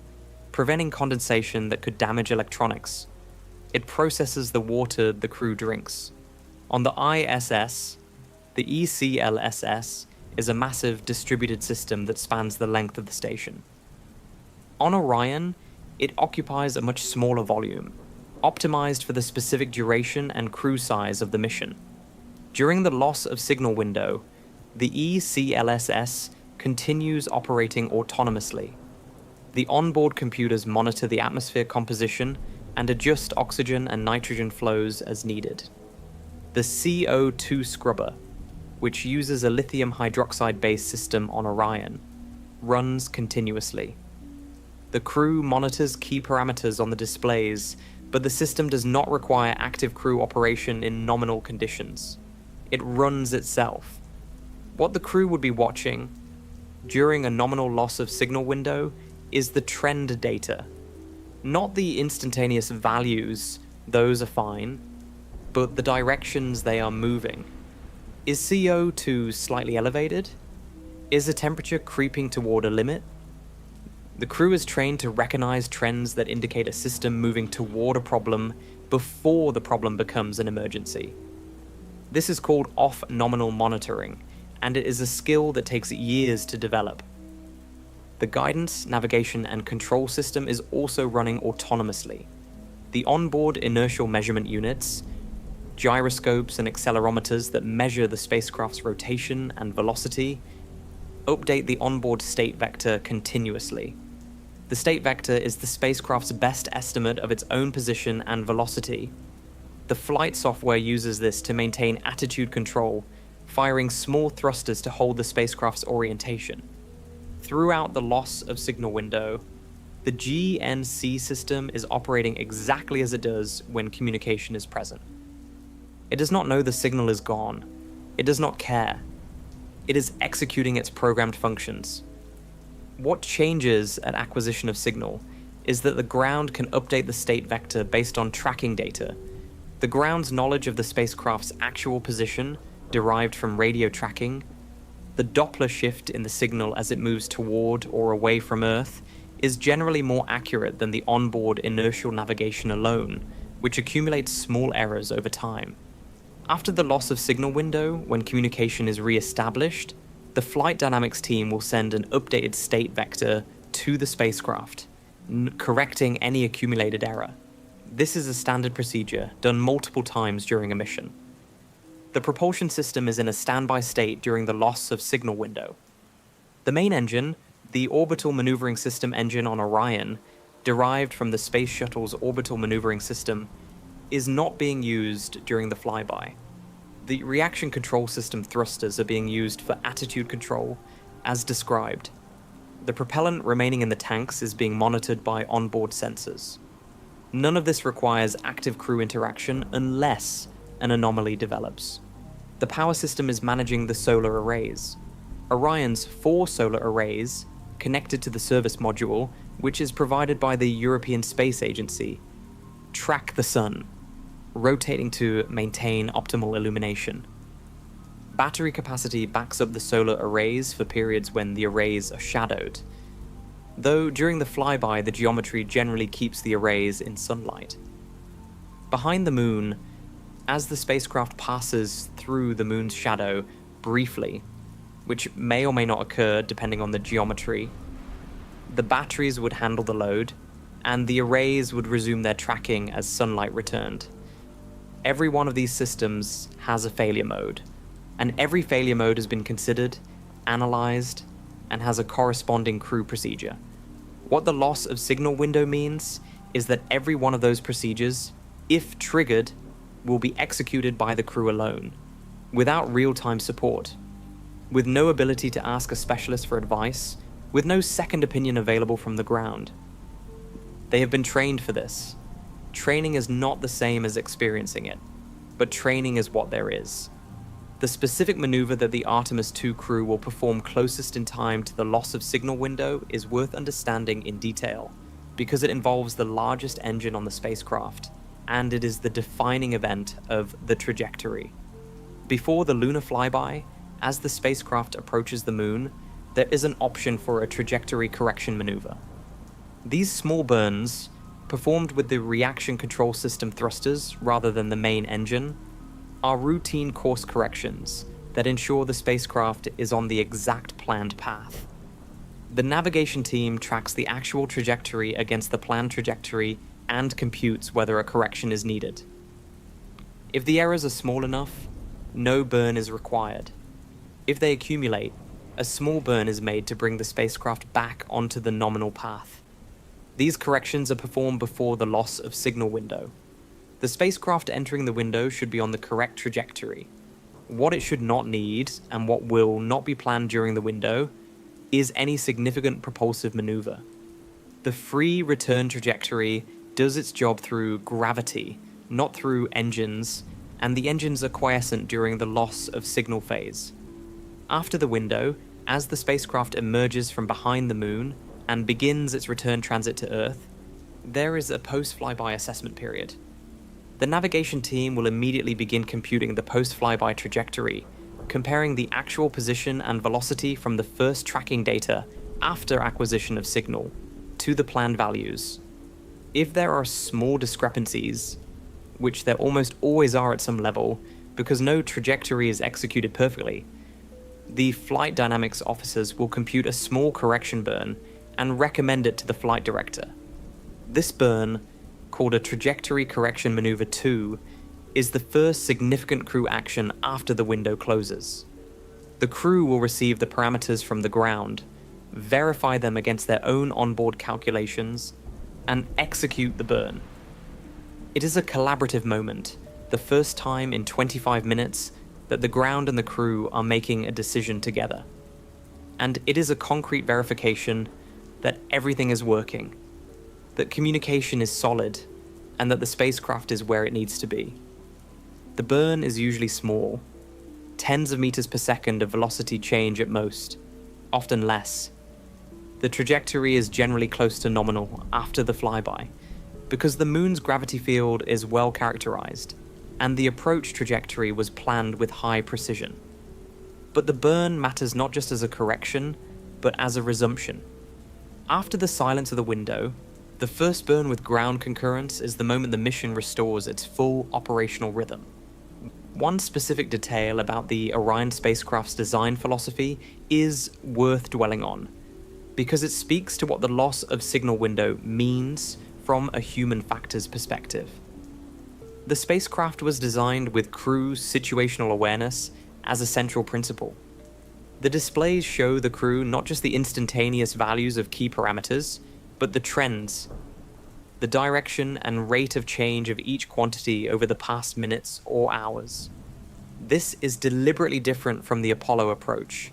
preventing condensation that could damage electronics. It processes the water the crew drinks. On the ISS, the ECLSS is a massive distributed system that spans the length of the station. On Orion, it occupies a much smaller volume, optimized for the specific duration and crew size of the mission. During the loss of signal window, the ECLSS continues operating autonomously. The onboard computers monitor the atmosphere composition and adjust oxygen and nitrogen flows as needed. The CO2 scrubber, which uses a lithium hydroxide-based system on Orion, runs continuously. The crew monitors key parameters on the displays, but the system does not require active crew operation in nominal conditions. It runs itself. What the crew would be watching during a nominal loss of signal window is the trend data. Not the instantaneous values, those are fine, but the directions they are moving. Is CO2 slightly elevated? Is the temperature creeping toward a limit? The crew is trained to recognize trends that indicate a system moving toward a problem before the problem becomes an emergency. This is called off-nominal monitoring, and it is a skill that takes years to develop. The guidance, navigation, and control system is also running autonomously. The onboard inertial measurement units, gyroscopes and accelerometers that measure the spacecraft's rotation and velocity, update the onboard state vector continuously. The state vector is the spacecraft's best estimate of its own position and velocity. The flight software uses this to maintain attitude control, firing small thrusters to hold the spacecraft's orientation. Throughout the loss of signal window, the GNC system is operating exactly as it does when communication is present. It does not know the signal is gone. It does not care. It is executing its programmed functions. What changes at acquisition of signal is that the ground can update the state vector based on tracking data. The ground's knowledge of the spacecraft's actual position, derived from radio tracking, the Doppler shift in the signal as it moves toward or away from Earth, is generally more accurate than the onboard inertial navigation alone, which accumulates small errors over time. After the loss of signal window, when communication is re-established, the flight dynamics team will send an updated state vector to the spacecraft, correcting any accumulated error. This is a standard procedure, done multiple times during a mission. The propulsion system is in a standby state during the loss of signal window. The main engine, the Orbital Maneuvering System engine on Orion, derived from the Space Shuttle's Orbital Maneuvering System, is not being used during the flyby. The reaction control system thrusters are being used for attitude control, as described. The propellant remaining in the tanks is being monitored by onboard sensors. None of this requires active crew interaction unless an anomaly develops. The power system is managing the solar arrays. Orion's 4 solar arrays, connected to the service module, which is provided by the European Space Agency, track the sun, rotating to maintain optimal illumination. Battery capacity backs up the solar arrays for periods when the arrays are shadowed, though during the flyby the geometry generally keeps the arrays in sunlight. Behind the moon, as the spacecraft passes through the moon's shadow briefly, which may or may not occur depending on the geometry, The batteries would handle the load, and the arrays would resume their tracking as sunlight returned. Every one of these systems has a failure mode, and every failure mode has been considered, analyzed, and has a corresponding crew procedure. What the loss of signal window means is that every one of those procedures, if triggered, will be executed by the crew alone, without real-time support, with no ability to ask a specialist for advice, with no second opinion available from the ground. They have been trained for this. Training is not the same as experiencing it, but training is what there is. The specific maneuver that the Artemis II crew will perform closest in time to the loss of signal window is worth understanding in detail, because it involves the largest engine on the spacecraft, and it is the defining event of the trajectory. Before the lunar flyby, as the spacecraft approaches the moon, there is an option for a trajectory correction maneuver. These small burns, performed with the reaction control system thrusters rather than the main engine, are routine course corrections that ensure the spacecraft is on the exact planned path. The navigation team tracks the actual trajectory against the planned trajectory and computes whether a correction is needed. If the errors are small enough, no burn is required. If they accumulate, a small burn is made to bring the spacecraft back onto the nominal path. These corrections are performed before the loss of signal window. The spacecraft entering the window should be on the correct trajectory. What it should not need, and what will not be planned during the window, is any significant propulsive maneuver. The free return trajectory does its job through gravity, not through engines, and the engines are quiescent during the loss of signal phase. After the window, as the spacecraft emerges from behind the moon and begins its return transit to Earth, there is a post-flyby assessment period. The navigation team will immediately begin computing the post-flyby trajectory, comparing the actual position and velocity from the first tracking data after acquisition of signal to the planned values. If there are small discrepancies, which there almost always are at some level because no trajectory is executed perfectly, the flight dynamics officers will compute a small correction burn and recommend it to the flight director. This burn, called a Trajectory Correction Maneuver 2, is the first significant crew action after the window closes. The crew will receive the parameters from the ground, verify them against their own onboard calculations, and execute the burn. It is a collaborative moment, the first time in 25 minutes that the ground and the crew are making a decision together. And it is a concrete verification that everything is working, that communication is solid, and that the spacecraft is where it needs to be. The burn is usually small, tens of meters per second of velocity change at most, often less. The trajectory is generally close to nominal after the flyby, because the moon's gravity field is well characterized, and the approach trajectory was planned with high precision. But the burn matters not just as a correction, but as a resumption. After the silence of the window, the first burn with ground concurrence is the moment the mission restores its full operational rhythm. One specific detail about the Orion spacecraft's design philosophy is worth dwelling on, because it speaks to what the loss of signal window means from a human factors perspective. The spacecraft was designed with crew situational awareness as a central principle. The displays show the crew not just the instantaneous values of key parameters, but the trends, the direction and rate of change of each quantity over the past minutes or hours. This is deliberately different from the Apollo approach,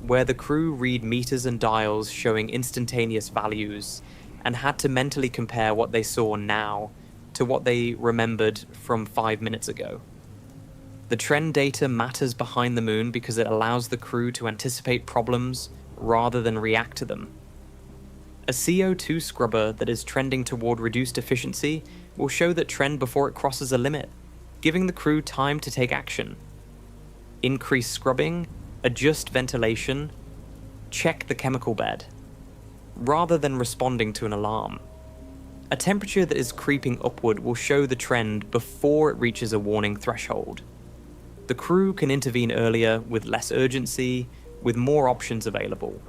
where the crew read meters and dials showing instantaneous values and had to mentally compare what they saw now to what they remembered from 5 minutes ago. The trend data matters behind the moon because it allows the crew to anticipate problems rather than react to them. A CO2 scrubber that is trending toward reduced efficiency will show that trend before it crosses a limit, giving the crew time to take action. Increase scrubbing, adjust ventilation, check the chemical bed, rather than responding to an alarm. A temperature that is creeping upward will show the trend before it reaches a warning threshold. The crew can intervene earlier with less urgency, with more options available.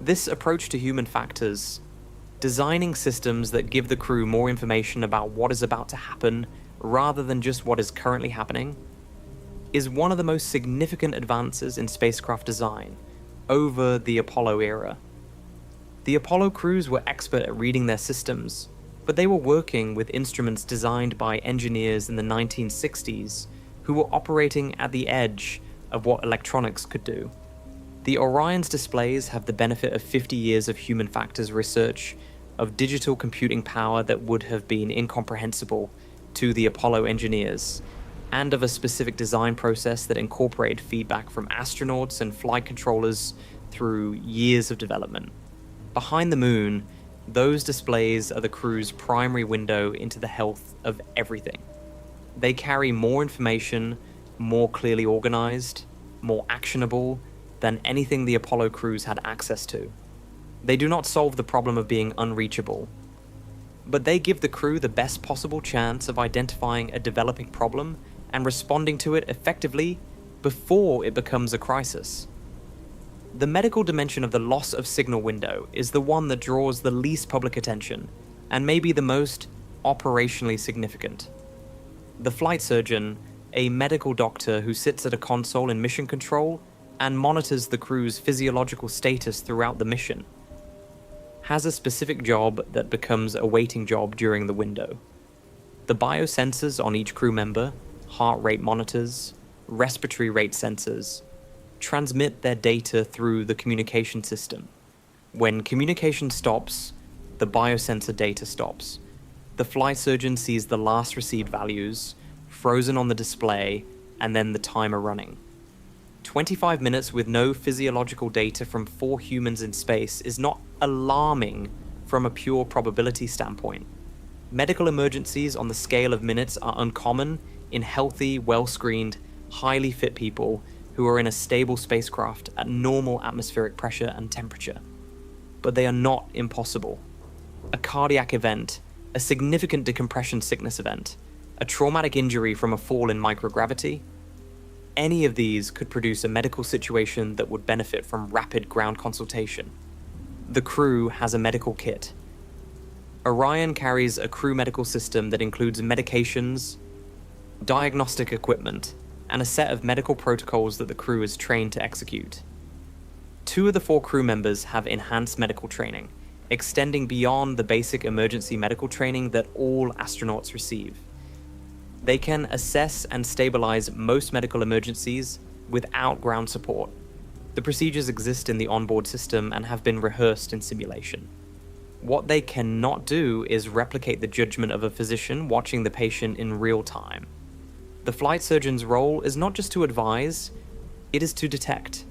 This approach to human factors, designing systems that give the crew more information about what is about to happen rather than just what is currently happening, is one of the most significant advances in spacecraft design over the Apollo era. The Apollo crews were expert at reading their systems, but they were working with instruments designed by engineers in the 1960s who were operating at the edge of what electronics could do. The Orion's displays have the benefit of 50 years of human factors research, of digital computing power that would have been incomprehensible to the Apollo engineers, and of a specific design process that incorporated feedback from astronauts and flight controllers through years of development. Behind the moon, those displays are the crew's primary window into the health of everything. They carry more information, more clearly organized, more actionable than anything the Apollo crews had access to. They do not solve the problem of being unreachable, but they give the crew the best possible chance of identifying a developing problem and responding to it effectively before it becomes a crisis. The medical dimension of the loss of signal window is the one that draws the least public attention, and may be the most operationally significant. The flight surgeon, a medical doctor who sits at a console in mission control and monitors the crew's physiological status throughout the mission, has a specific job that becomes a waiting job during the window. The biosensors on each crew member, heart rate monitors, respiratory rate sensors, transmit their data through the communication system. When communication stops, the biosensor data stops. The flight surgeon sees the last received values, frozen on the display, and then the timer running. 25 minutes with no physiological data from 4 humans in space is not alarming from a pure probability standpoint. Medical emergencies on the scale of minutes are uncommon in healthy, well-screened, highly fit people who are in a stable spacecraft at normal atmospheric pressure and temperature. But they are not impossible. A cardiac event, a significant decompression sickness event, a traumatic injury from a fall in microgravity, any of these could produce a medical situation that would benefit from rapid ground consultation. The crew has a medical kit. Orion carries a crew medical system that includes medications, diagnostic equipment, and a set of medical protocols that the crew is trained to execute. 2 of the 4 crew members have enhanced medical training, extending beyond the basic emergency medical training that all astronauts receive. They can assess and stabilize most medical emergencies without ground support. The procedures exist in the onboard system and have been rehearsed in simulation. What they cannot do is replicate the judgment of a physician watching the patient in real time. The flight surgeon's role is not just to advise, it is to detect,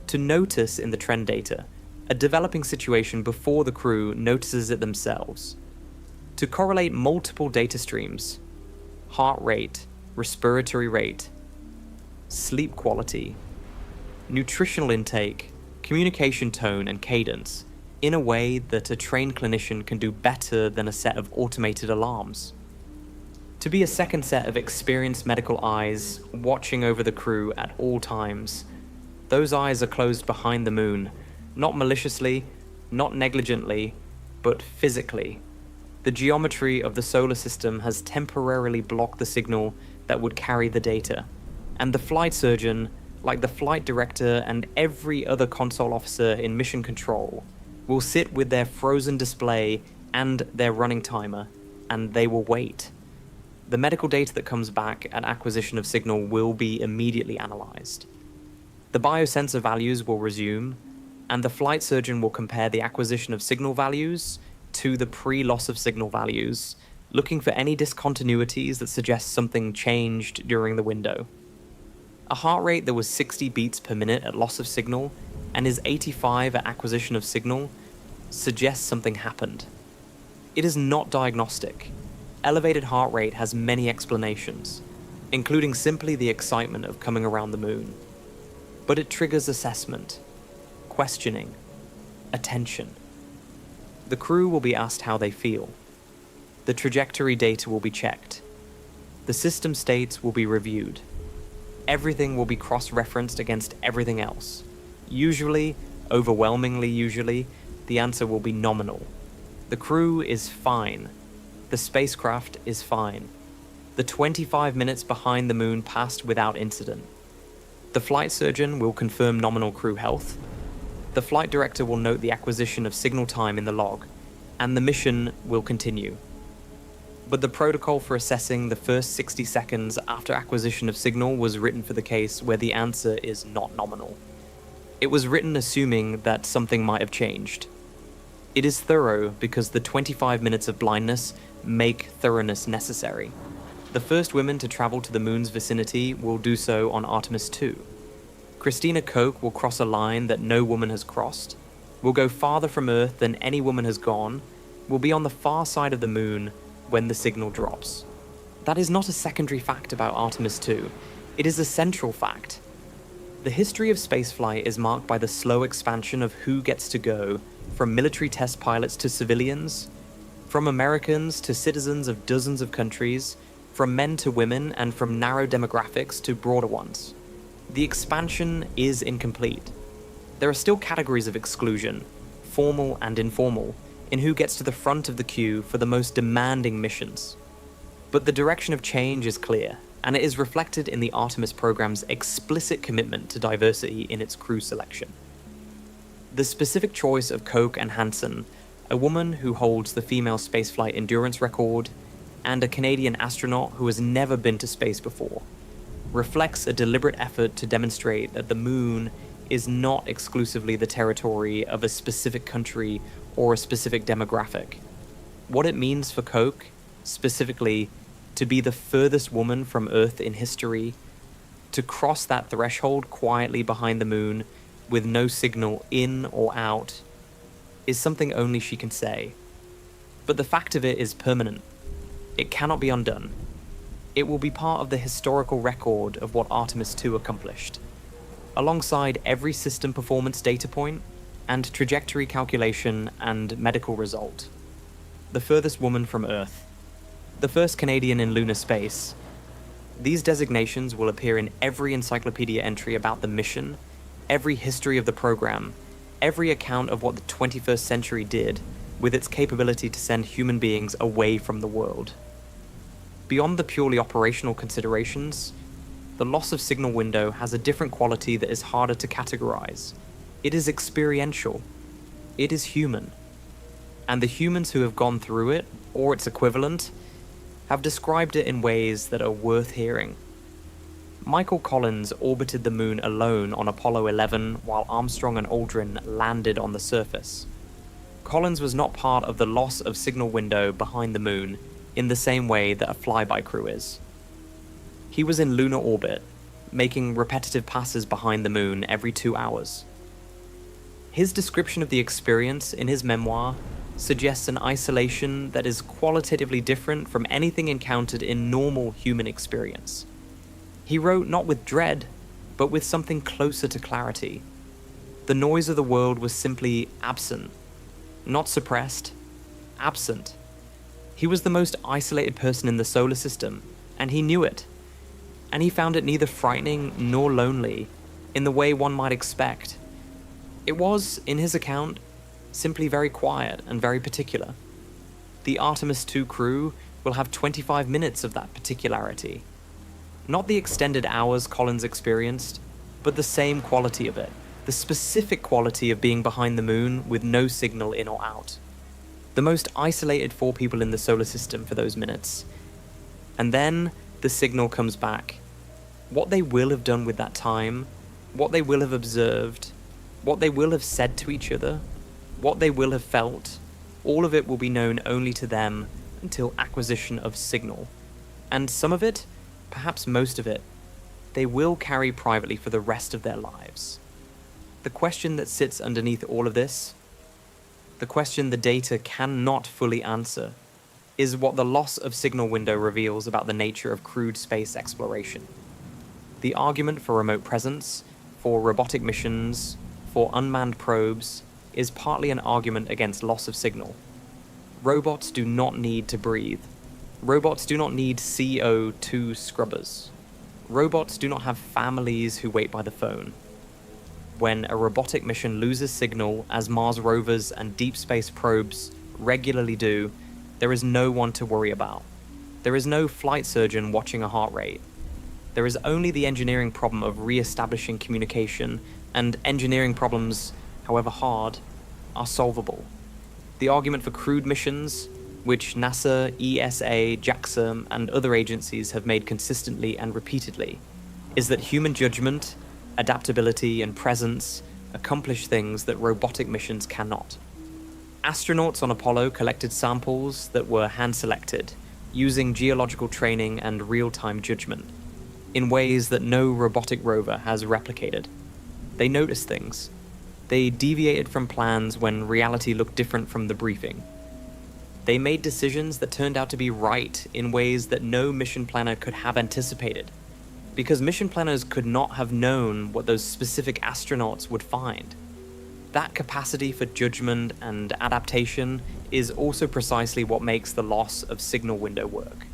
to notice in the trend data a developing situation before the crew notices it themselves, to correlate multiple data streams, heart rate, respiratory rate, sleep quality, nutritional intake, communication tone and cadence in a way that a trained clinician can do better than a set of automated alarms. To be a second set of experienced medical eyes watching over the crew at all times. Those eyes are closed behind the moon, not maliciously, not negligently, but physically. The geometry of the solar system has temporarily blocked the signal that would carry the data, and the flight surgeon, like the flight director and every other console officer in mission control, will sit with their frozen display and their running timer, and they will wait. The medical data that comes back at acquisition of signal will be immediately analyzed. The biosensor values will resume, and the flight surgeon will compare the acquisition of signal values to the pre-loss of signal values, looking for any discontinuities that suggest something changed during the window. A heart rate that was 60 beats per minute at loss of signal and is 85 at acquisition of signal suggests something happened. It is not diagnostic. Elevated heart rate has many explanations, including simply the excitement of coming around the moon. But it triggers assessment, questioning, attention. The crew will be asked how they feel. The trajectory data will be checked. The system states will be reviewed. Everything will be cross-referenced against everything else. Usually, overwhelmingly usually, the answer will be nominal. The crew is fine. The spacecraft is fine. The 25 minutes behind the moon passed without incident. The flight surgeon will confirm nominal crew health. The flight director will note the acquisition of signal time in the log, and the mission will continue. But the protocol for assessing the first 60 seconds after acquisition of signal was written for the case where the answer is not nominal. It was written assuming that something might have changed. It is thorough because the 25 minutes of blindness make thoroughness necessary. The first women to travel to the moon's vicinity will do so on Artemis II. Christina Koch will cross a line that no woman has crossed, will go farther from Earth than any woman has gone, will be on the far side of the moon when the signal drops. That is not a secondary fact about Artemis II, it is a central fact. The history of spaceflight is marked by the slow expansion of who gets to go, from military test pilots to civilians, from Americans to citizens of dozens of countries, from men to women, and from narrow demographics to broader ones. The expansion is incomplete. There are still categories of exclusion, formal and informal, in who gets to the front of the queue for the most demanding missions. But the direction of change is clear, and it is reflected in the Artemis program's explicit commitment to diversity in its crew selection. The specific choice of Koch and Hansen, a woman who holds the female spaceflight endurance record, and a Canadian astronaut who has never been to space before, reflects a deliberate effort to demonstrate that the moon is not exclusively the territory of a specific country or a specific demographic. What it means for Koch, specifically, to be the furthest woman from Earth in history, to cross that threshold quietly behind the moon with no signal in or out, is something only she can say. But the fact of it is permanent. It cannot be undone. It will be part of the historical record of what Artemis II accomplished, alongside every system performance data point and trajectory calculation and medical result. The furthest woman from Earth. The first Canadian in lunar space. These designations will appear in every encyclopedia entry about the mission, every history of the program, every account of what the 21st century did with its capability to send human beings away from the world. Beyond the purely operational considerations, the loss of signal window has a different quality that is harder to categorize. It is experiential. It is human. And the humans who have gone through it, or its equivalent, have described it in ways that are worth hearing. Michael Collins orbited the moon alone on Apollo 11 while Armstrong and Aldrin landed on the surface. Collins was not part of the loss of signal window behind the moon in the same way that a flyby crew is. He was in lunar orbit, making repetitive passes behind the moon every 2 hours. His description of the experience in his memoir suggests an isolation that is qualitatively different from anything encountered in normal human experience. He wrote not with dread, but with something closer to clarity. The noise of the world was simply absent, not suppressed, absent. He was the most isolated person in the solar system, and he knew it. And he found it neither frightening nor lonely, in the way one might expect. It was, in his account, simply very quiet and very particular. The Artemis II crew will have 25 minutes of that particularity. Not the extended hours Collins experienced, but the same quality of it, the specific quality of being behind the moon with no signal in or out. The most isolated 4 people in the solar system for those minutes. And then the signal comes back. What they will have done with that time, what they will have observed, what they will have said to each other, what they will have felt, all of it will be known only to them until acquisition of signal. And some of it, perhaps most of it, they will carry privately for the rest of their lives. The question that sits underneath all of this, the question the data cannot fully answer, is what the loss of signal window reveals about the nature of crewed space exploration. The argument for remote presence, for robotic missions, for unmanned probes, is partly an argument against loss of signal. Robots do not need to breathe. Robots do not need CO2 scrubbers. Robots do not have families who wait by the phone. when a robotic mission loses signal, as Mars rovers and deep space probes regularly do, there is no one to worry about. There is no flight surgeon watching a heart rate. There is only the engineering problem of re-establishing communication, and engineering problems, however hard, are solvable. The argument for crewed missions, which NASA, ESA, JAXA, and other agencies have made consistently and repeatedly, is that human judgment, adaptability, and presence accomplish things that robotic missions cannot. Astronauts on Apollo collected samples that were hand-selected, using geological training and real-time judgment, in ways that no robotic rover has replicated. They noticed things. They deviated from plans when reality looked different from the briefing. They made decisions that turned out to be right in ways that no mission planner could have anticipated, because mission planners could not have known what those specific astronauts would find. That capacity for judgment and adaptation is also precisely what makes the loss of signal window work.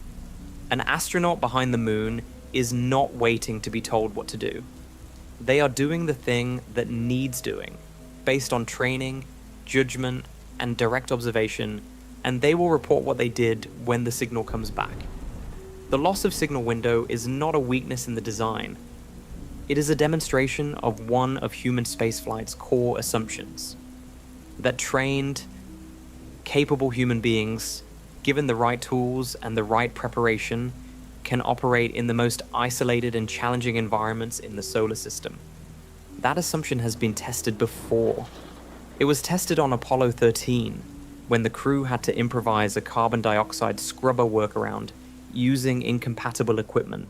An astronaut behind the moon is not waiting to be told what to do. They are doing the thing that needs doing, based on training, judgment, and direct observation, and they will report what they did when the signal comes back. The loss of signal window is not a weakness in the design. It is a demonstration of one of human spaceflight's core assumptions: that trained, capable human beings, given the right tools and the right preparation, can operate in the most isolated and challenging environments in the solar system. That assumption has been tested before. It was tested on Apollo 13, when the crew had to improvise a carbon dioxide scrubber workaround using incompatible equipment.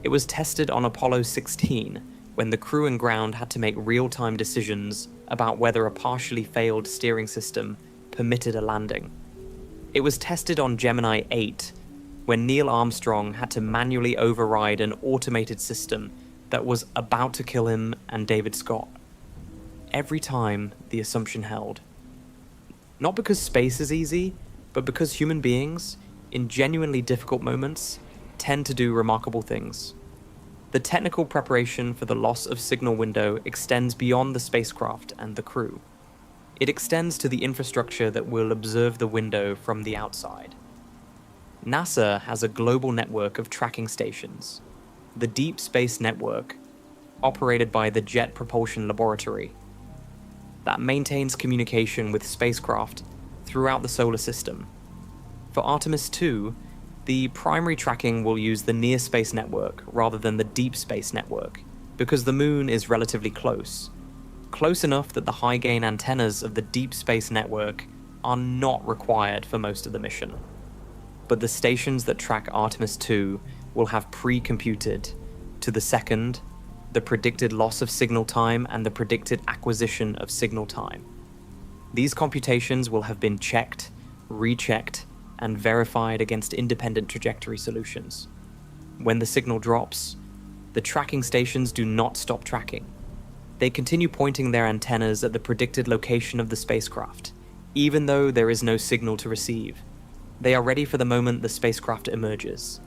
It was tested on Apollo 16, when the crew and ground had to make real-time decisions about whether a partially failed steering system permitted a landing. It was tested on Gemini 8, when Neil Armstrong had to manually override an automated system that was about to kill him and David Scott. Every time, the assumption held. Not because space is easy, but because human beings, in genuinely difficult moments, tend to do remarkable things. The technical preparation for the loss of signal window extends beyond the spacecraft and the crew. It extends to the infrastructure that will observe the window from the outside. NASA has a global network of tracking stations, the Deep Space Network, operated by the Jet Propulsion Laboratory, that maintains communication with spacecraft throughout the solar system. For Artemis II, the primary tracking will use the Near Space Network rather than the Deep Space Network, because the moon is relatively close. Close enough that the high-gain antennas of the Deep Space Network are not required for most of the mission. But the stations that track Artemis II will have pre-computed, to the second, the predicted loss of signal time and the predicted acquisition of signal time. These computations will have been checked, rechecked, and verified against independent trajectory solutions. When the signal drops, the tracking stations do not stop tracking. They continue pointing their antennas at the predicted location of the spacecraft, even though there is no signal to receive. They are ready for the moment the spacecraft emerges.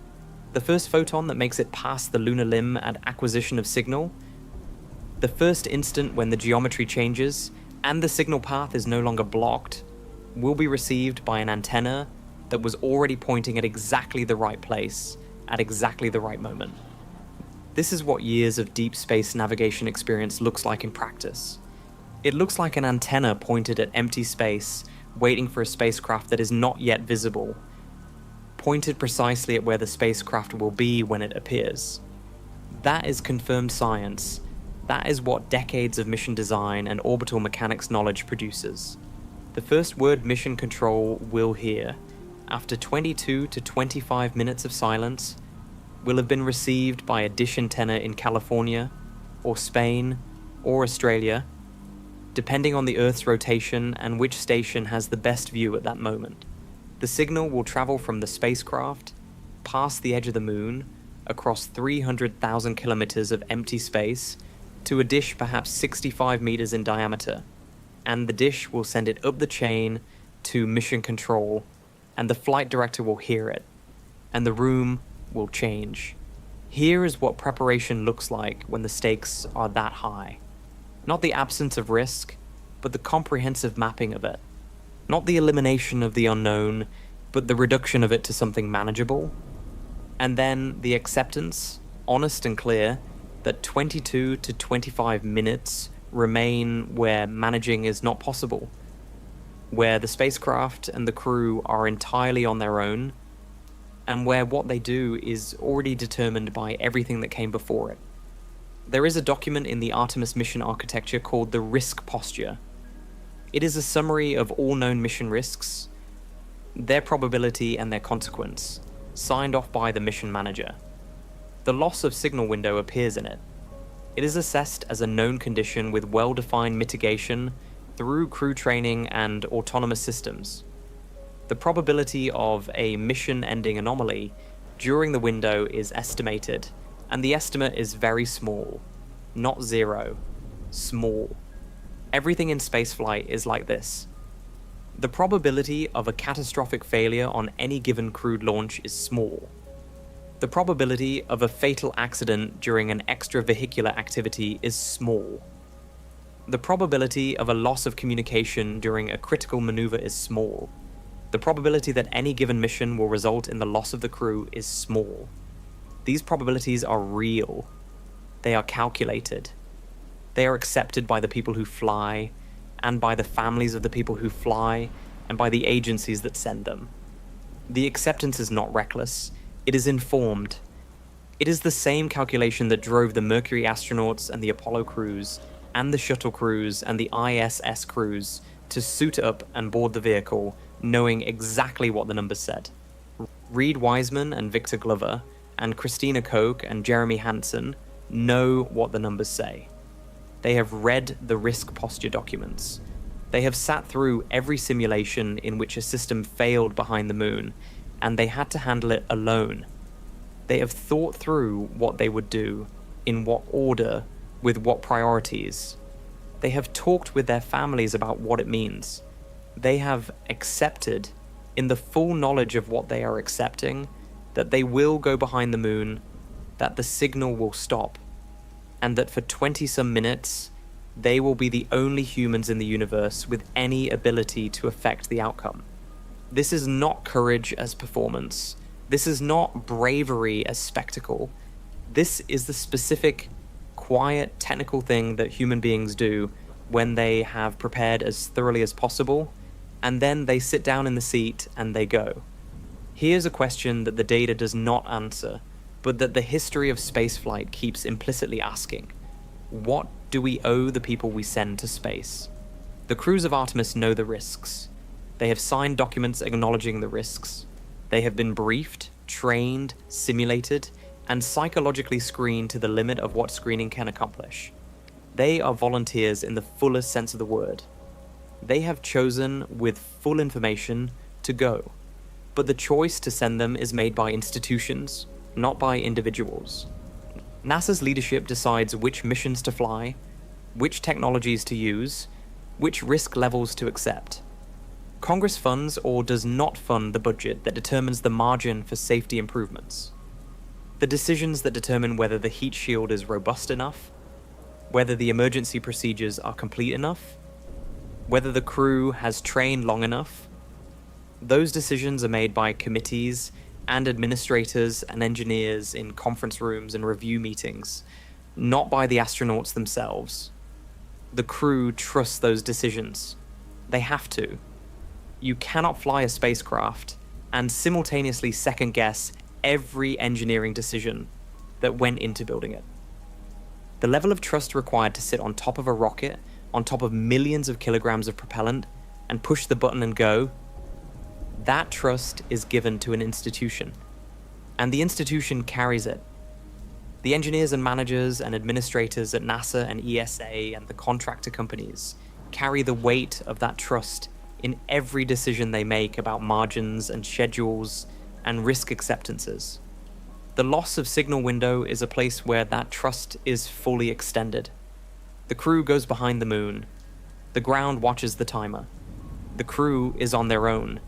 The first photon that makes it past the lunar limb at acquisition of signal, the first instant when the geometry changes and the signal path is no longer blocked, will be received by an antenna that was already pointing at exactly the right place at exactly the right moment. This is what years of deep space navigation experience looks like in practice. It looks like an antenna pointed at empty space, waiting for a spacecraft that is not yet visible, pointed precisely at where the spacecraft will be when it appears. That is confirmed science. That is what decades of mission design and orbital mechanics knowledge produces. The first word mission control will hear, after 22 to 25 minutes of silence, will have been received by a dish antenna in California, or Spain, or Australia, depending on the Earth's rotation and which station has the best view at that moment. The signal will travel from the spacecraft, past the edge of the moon, across 300,000 kilometers of empty space, to a dish perhaps 65 meters in diameter, and the dish will send it up the chain to mission control, and the flight director will hear it, and the room will change. Here is what preparation looks like when the stakes are that high. Not the absence of risk, but the comprehensive mapping of it. Not the elimination of the unknown, but the reduction of it to something manageable. And then the acceptance, honest and clear, that 22 to 25 minutes remain where managing is not possible, where the spacecraft and the crew are entirely on their own, and where what they do is already determined by everything that came before it. There is a document in the Artemis mission architecture called the risk posture. It is a summary of all known mission risks, their probability and their consequence, signed off by the mission manager. The loss of signal window appears in it. It is assessed as a known condition with well-defined mitigation through crew training and autonomous systems. The probability of a mission-ending anomaly during the window is estimated, and the estimate is very small. Not zero. Small. Everything in spaceflight is like this. The probability of a catastrophic failure on any given crewed launch is small. The probability of a fatal accident during an extravehicular activity is small. The probability of a loss of communication during a critical maneuver is small. The probability that any given mission will result in the loss of the crew is small. These probabilities are real. They are calculated. They are accepted by the people who fly, and by the families of the people who fly, and by the agencies that send them. The acceptance is not reckless. It is informed. It is the same calculation that drove the Mercury astronauts and the Apollo crews, and the shuttle crews and the ISS crews to suit up and board the vehicle, knowing exactly what the numbers said. Reed Wiseman and Victor Glover, and Christina Koch and Jeremy Hansen know what the numbers say. They have read the risk posture documents. They have sat through every simulation in which a system failed behind the moon, and they had to handle it alone. They have thought through what they would do, in what order, with what priorities. They have talked with their families about what it means. They have accepted, in the full knowledge of what they are accepting, that they will go behind the moon, that the signal will stop, and that for 20-some minutes, they will be the only humans in the universe with any ability to affect the outcome. This is not courage as performance. This is not bravery as spectacle. This is the specific, quiet, technical thing that human beings do when they have prepared as thoroughly as possible, and then they sit down in the seat and they go. Here's a question that the data does not answer, but that the history of spaceflight keeps implicitly asking. What do we owe the people we send to space? The crews of Artemis know the risks. They have signed documents acknowledging the risks. They have been briefed, trained, simulated, and psychologically screened to the limit of what screening can accomplish. They are volunteers in the fullest sense of the word. They have chosen, with full information, to go. But the choice to send them is made by institutions, not by individuals. NASA's leadership decides which missions to fly, which technologies to use, which risk levels to accept. Congress funds or does not fund the budget that determines the margin for safety improvements. The decisions that determine whether the heat shield is robust enough, whether the emergency procedures are complete enough, whether the crew has trained long enough. Those decisions are made by committees and administrators and engineers in conference rooms and review meetings, not by the astronauts themselves. The crew trusts those decisions. They have to. You cannot fly a spacecraft and simultaneously second-guess every engineering decision that went into building it. The level of trust required to sit on top of a rocket, on top of millions of kilograms of propellant, and push the button and go, that trust is given to an institution, and the institution carries it. The engineers and managers and administrators at NASA and ESA and the contractor companies carry the weight of that trust in every decision they make about margins and schedules and risk acceptances. The loss of signal window is a place where that trust is fully extended. The crew goes behind the moon. The ground watches the timer. The crew is on their own.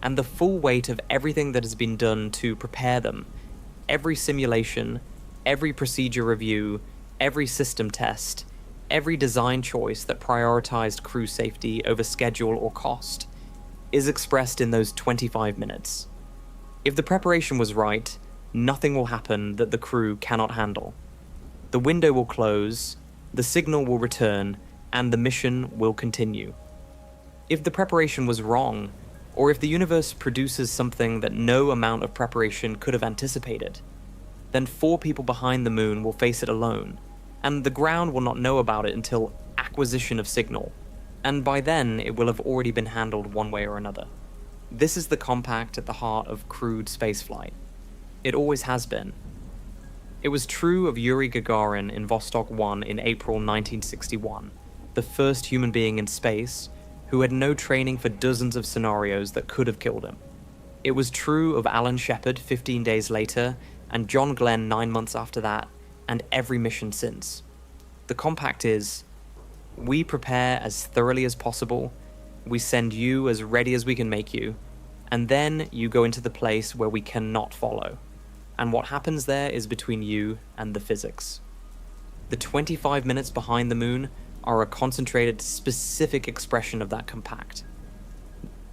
And the full weight of everything that has been done to prepare them, every simulation, every procedure review, every system test, every design choice that prioritized crew safety over schedule or cost is expressed in those 25 minutes. If the preparation was right, nothing will happen that the crew cannot handle. The window will close, the signal will return, and the mission will continue. If the preparation was wrong, or if the universe produces something that no amount of preparation could have anticipated, then 4 people behind the moon will face it alone, and the ground will not know about it until acquisition of signal, and by then it will have already been handled one way or another. This is the compact at the heart of crewed spaceflight. It always has been. It was true of Yuri Gagarin in Vostok 1 in April 1961, the first human being in space who had no training for dozens of scenarios that could have killed him. It was true of Alan Shepard 15 days later, and John Glenn 9 months after that, and every mission since. The compact is, we prepare as thoroughly as possible, we send you as ready as we can make you, and then you go into the place where we cannot follow. And what happens there is between you and the physics. The 25 minutes behind the moon are a concentrated, specific expression of that compact.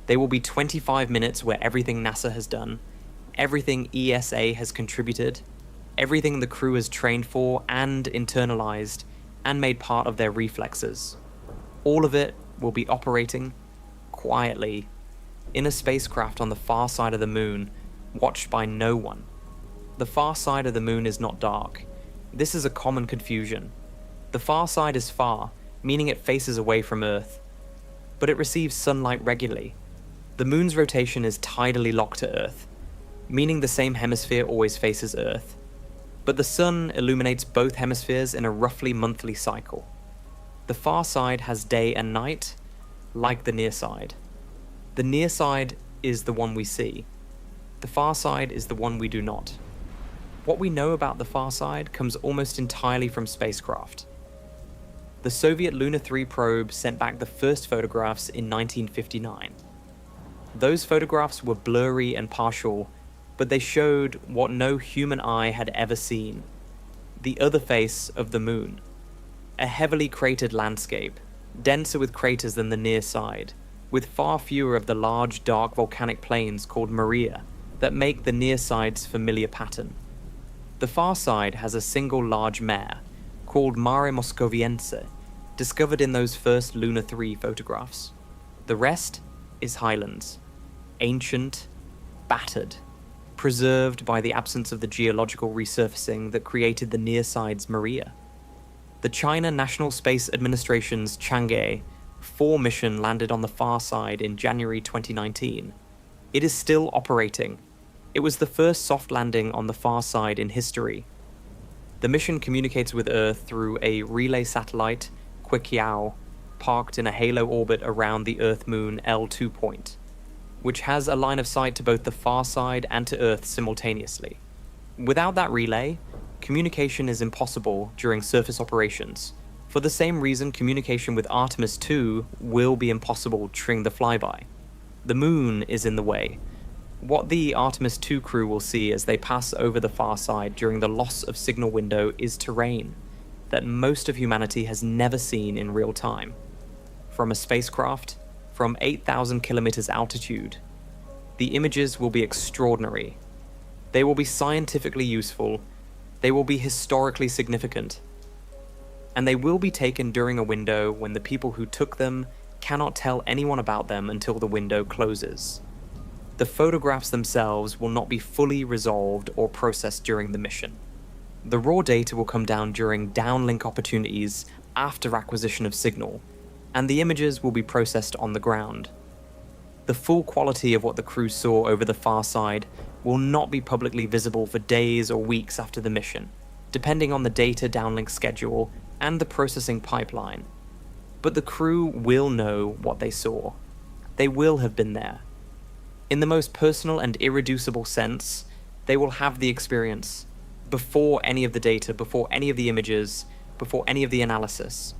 They will be 25 minutes where everything NASA has done, everything ESA has contributed, everything the crew has trained for and internalized and made part of their reflexes. All of it will be operating quietly in a spacecraft on the far side of the moon, watched by no one. The far side of the moon is not dark. This is a common confusion. The far side is far, meaning it faces away from Earth, but it receives sunlight regularly. The moon's rotation is tidally locked to Earth, meaning the same hemisphere always faces Earth, but the sun illuminates both hemispheres in a roughly monthly cycle. The far side has day and night, like the near side. The near side is the one we see. The far side is the one we do not. What we know about the far side comes almost entirely from spacecraft. The Soviet Luna 3 probe sent back the first photographs in 1959. Those photographs were blurry and partial, but they showed what no human eye had ever seen: the other face of the moon. A heavily cratered landscape, denser with craters than the near side, with far fewer of the large dark volcanic plains called Maria that make the near side's familiar pattern. The far side has a single large mare, called Mare Moscoviense, discovered in those first Luna 3 photographs. The rest is highlands, ancient, battered, preserved by the absence of the geological resurfacing that created the near side's Maria. The China National Space Administration's Chang'e 4 mission landed on the far side in January 2019. It is still operating. It was the first soft landing on the far side in history. The mission communicates with Earth through a relay satellite, Quikiao, parked in a halo orbit around the Earth-Moon L2 point, which has a line of sight to both the far side and to Earth simultaneously. Without that relay, communication is impossible during surface operations. For the same reason, communication with Artemis 2 will be impossible during the flyby. The moon is in the way. What the Artemis 2 crew will see as they pass over the far side during the loss of signal window is terrain that most of humanity has never seen in real time. From a spacecraft, from 8,000 kilometers altitude, the images will be extraordinary. They will be scientifically useful, they will be historically significant, and they will be taken during a window when the people who took them cannot tell anyone about them until the window closes. The photographs themselves will not be fully resolved or processed during the mission. The raw data will come down during downlink opportunities after acquisition of signal, and the images will be processed on the ground. The full quality of what the crew saw over the far side will not be publicly visible for days or weeks after the mission, depending on the data downlink schedule and the processing pipeline. But the crew will know what they saw. They will have been there. In the most personal and irreducible sense, they will have the experience before any of the data, before any of the images, before any of the analysis.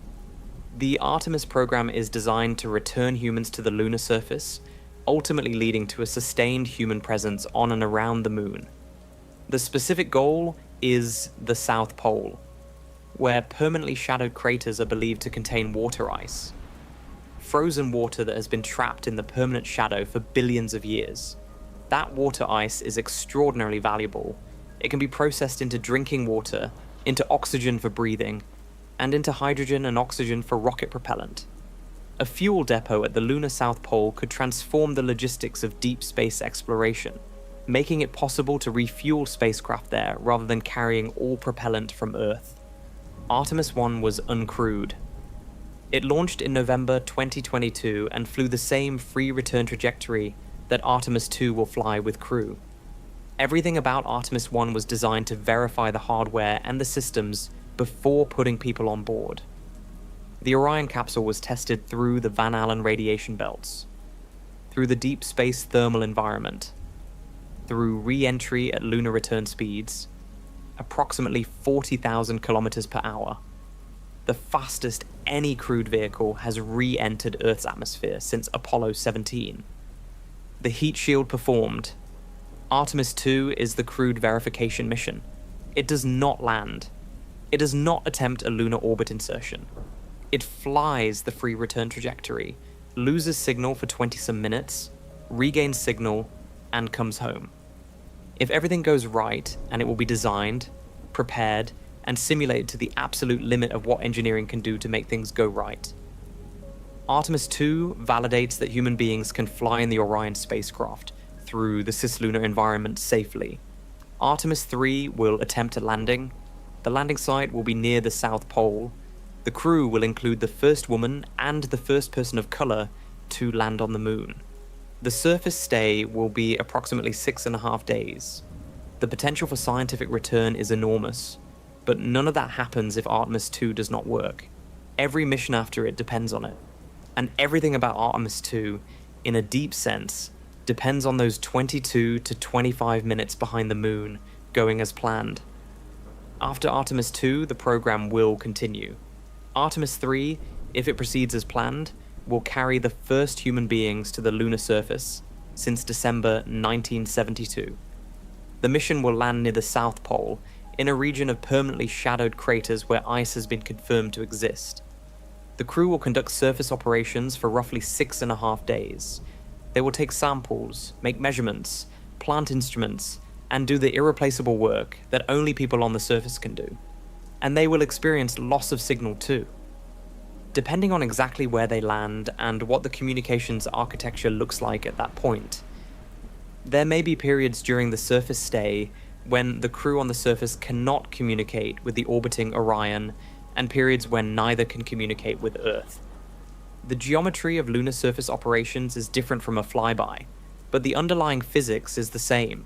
The Artemis program is designed to return humans to the lunar surface, ultimately leading to a sustained human presence on and around the moon. The specific goal is the South Pole. where permanently shadowed craters are believed to contain water ice. Frozen water that has been trapped in the permanent shadow for billions of years. That water ice is extraordinarily valuable. It can be processed into drinking water, into oxygen for breathing, and into hydrogen and oxygen for rocket propellant. A fuel depot at the lunar South Pole could transform the logistics of deep space exploration, making it possible to refuel spacecraft there rather than carrying all propellant from Earth. Artemis 1 was uncrewed. It launched in November 2022 and flew the same free return trajectory that Artemis 2 will fly with crew. Everything about Artemis 1 was designed to verify the hardware and the systems before putting people on board. The Orion capsule was tested through the Van Allen radiation belts, through the deep space thermal environment, through re-entry at lunar return speeds, approximately 40,000 kilometers per hour. The fastest any crewed vehicle has re-entered Earth's atmosphere since Apollo 17. The heat shield performed. Artemis 2 is the crewed verification mission. It does not land. It does not attempt a lunar orbit insertion. It flies the free return trajectory, loses signal for 20-some minutes, regains signal, and comes home. If everything goes right, and it will be designed, prepared, and simulated to the absolute limit of what engineering can do to make things go right. Artemis 2 validates that human beings can fly in the Orion spacecraft through the cislunar environment safely. Artemis 3 will attempt a landing. The landing site will be near the South Pole. The crew will include the first woman and the first person of color to land on the moon. The surface stay will be approximately 6.5 days. The potential for scientific return is enormous, but none of that happens if Artemis 2 does not work. Every mission after it depends on it. And everything about Artemis 2, in a deep sense, depends on those 22 to 25 minutes behind the moon going as planned. After Artemis 2, the program will continue. Artemis 3, if it proceeds as planned, will carry the first human beings to the lunar surface since December 1972. The mission will land near the South Pole, in a region of permanently shadowed craters where ice has been confirmed to exist. The crew will conduct surface operations for roughly 6.5 days. They will take samples, make measurements, plant instruments, and do the irreplaceable work that only people on the surface can do. And they will experience loss of signal too. Depending on exactly where they land and what the communications architecture looks like at that point, there may be periods during the surface stay when the crew on the surface cannot communicate with the orbiting Orion, and periods when neither can communicate with Earth. The geometry of lunar surface operations is different from a flyby, but the underlying physics is the same.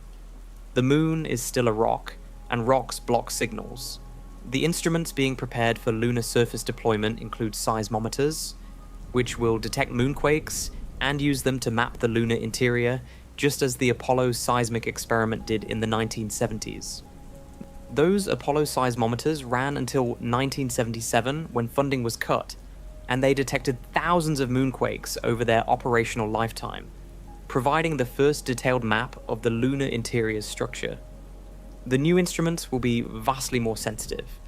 The moon is still a rock, and rocks block signals. The instruments being prepared for lunar surface deployment include seismometers, which will detect moonquakes and use them to map the lunar interior, just as the Apollo seismic experiment did in the 1970s. Those Apollo seismometers ran until 1977 when funding was cut, and they detected thousands of moonquakes over their operational lifetime, providing the first detailed map of the lunar interior's structure. The new instruments will be vastly more sensitive,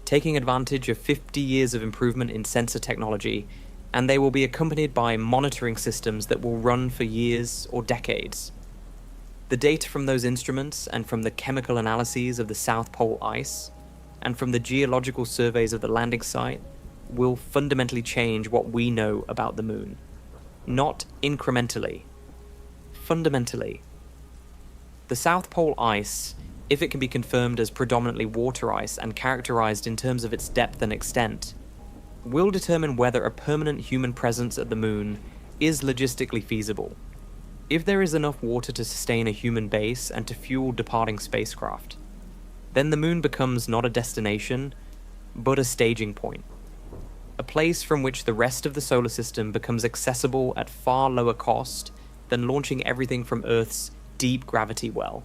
taking advantage of 50 years of improvement in sensor technology, and they will be accompanied by monitoring systems that will run for years or decades. The data from those instruments, and from the chemical analyses of the South Pole ice, and from the geological surveys of the landing site, will fundamentally change what we know about the moon. Not incrementally. Fundamentally. The South Pole ice, if it can be confirmed as predominantly water ice and characterized in terms of its depth and extent, will determine whether a permanent human presence at the moon is logistically feasible. If there is enough water to sustain a human base and to fuel departing spacecraft, then the moon becomes not a destination, but a staging point. A place from which the rest of the solar system becomes accessible at far lower cost than launching everything from Earth's deep gravity well.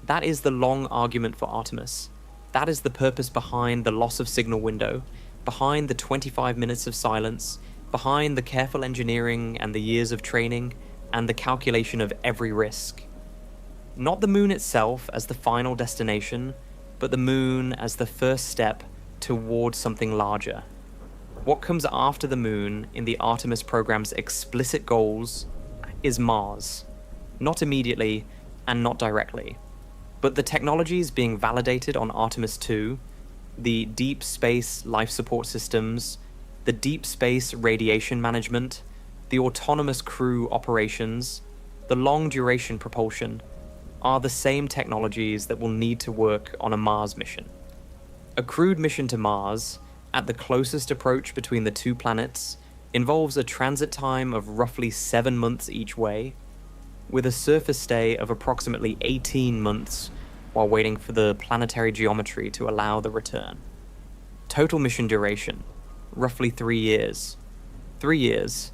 That is the long argument for Artemis. That is the purpose behind the loss of signal window, behind the 25 minutes of silence, behind the careful engineering and the years of training, and the calculation of every risk. Not the moon itself as the final destination, but the moon as the first step towards something larger. What comes after the moon in the Artemis program's explicit goals is Mars. Not immediately and not directly. But the technologies being validated on Artemis 2, the deep space life support systems, the deep space radiation management, the autonomous crew operations, the long duration propulsion, are the same technologies that will need to work on a Mars mission. A crewed mission to Mars, at the closest approach between the two planets, involves a transit time of roughly 7 months each way, with a surface stay of approximately 18 months while waiting for the planetary geometry to allow the return. Total mission duration, roughly 3 years. 3 years.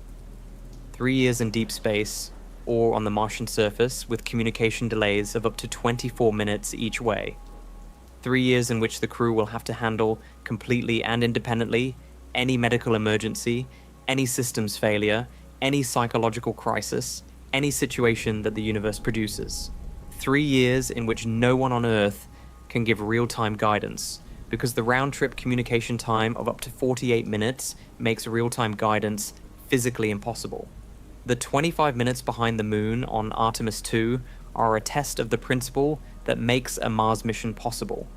3 years in deep space, or on the Martian surface with communication delays of up to 24 minutes each way. 3 years in which the crew will have to handle completely and independently any medical emergency, any systems failure, any psychological crisis, any situation that the universe produces. 3 years in which no one on Earth can give real-time guidance, because the round-trip communication time of up to 48 minutes makes real-time guidance physically impossible. The 25 minutes behind the moon on Artemis 2 are a test of the principle that makes a Mars mission possible.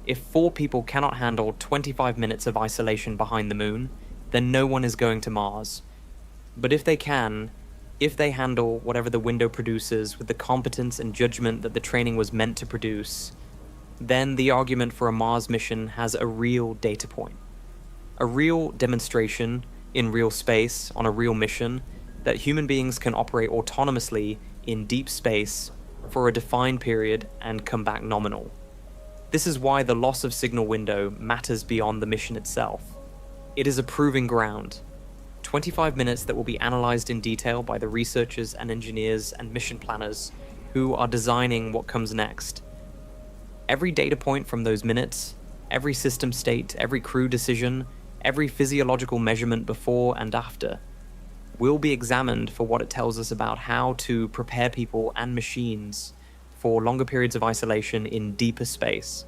If 4 people cannot handle 25 minutes of isolation behind the moon, then no one is going to Mars. But if they can, if they handle whatever the window produces with the competence and judgment that the training was meant to produce, then the argument for a Mars mission has a real data point. A real demonstration in real space on a real mission that human beings can operate autonomously in deep space for a defined period and come back nominal. This is why the loss of signal window matters beyond the mission itself. It is a proving ground. 25 minutes that will be analysed in detail by the researchers and engineers and mission planners who are designing what comes next. Every data point from those minutes, every system state, every crew decision, every physiological measurement before and after, will be examined for what it tells us about how to prepare people and machines for longer periods of isolation in deeper space.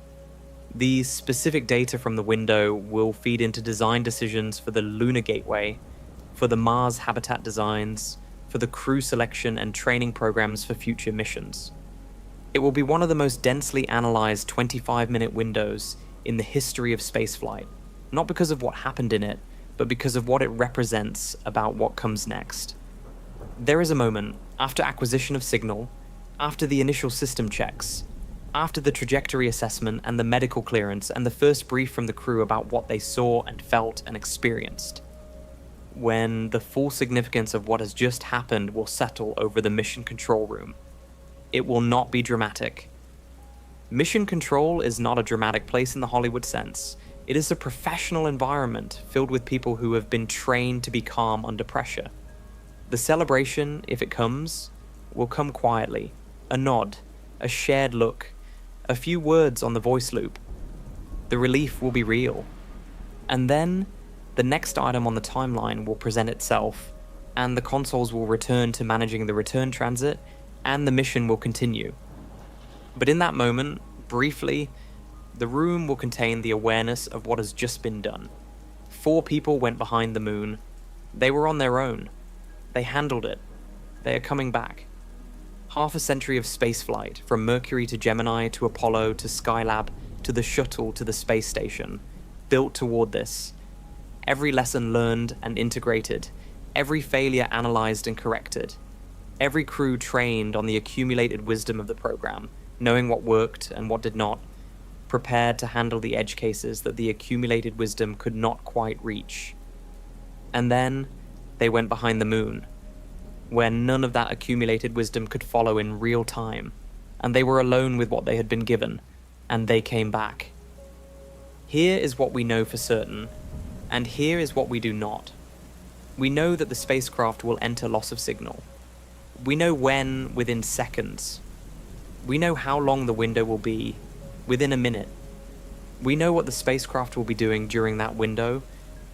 These specific data from the window will feed into design decisions for the Lunar Gateway, for the Mars habitat designs, for the crew selection and training programs for future missions. It will be one of the most densely analysed 25-minute windows in the history of spaceflight, not because of what happened in it, but because of what it represents about what comes next. There is a moment, after acquisition of signal, after the initial system checks, after the trajectory assessment and the medical clearance and the first brief from the crew about what they saw and felt and experienced, when the full significance of what has just happened will settle over the mission control room. It will not be dramatic. Mission control is not a dramatic place in the Hollywood sense. It is a professional environment filled with people who have been trained to be calm under pressure. The celebration, if it comes, will come quietly. A nod, a shared look, a few words on the voice loop. The relief will be real. And then, the next item on the timeline will present itself, and the consoles will return to managing the return transit, and the mission will continue. But in that moment, briefly, the room will contain the awareness of what has just been done. 4 people went behind the moon. They were on their own. They handled it. They are coming back. Half a century of spaceflight, from Mercury to Gemini to Apollo to Skylab to the shuttle to the space station, built toward this. Every lesson learned and integrated, every failure analysed and corrected, every crew trained on the accumulated wisdom of the program, knowing what worked and what did not, prepared to handle the edge cases that the accumulated wisdom could not quite reach. And then they went behind the moon, where none of that accumulated wisdom could follow in real time, and they were alone with what they had been given, and they came back. Here is what we know for certain, and here is what we do not. We know that the spacecraft will enter loss of signal. We know when, within seconds. We know how long the window will be, within a minute. We know what the spacecraft will be doing during that window.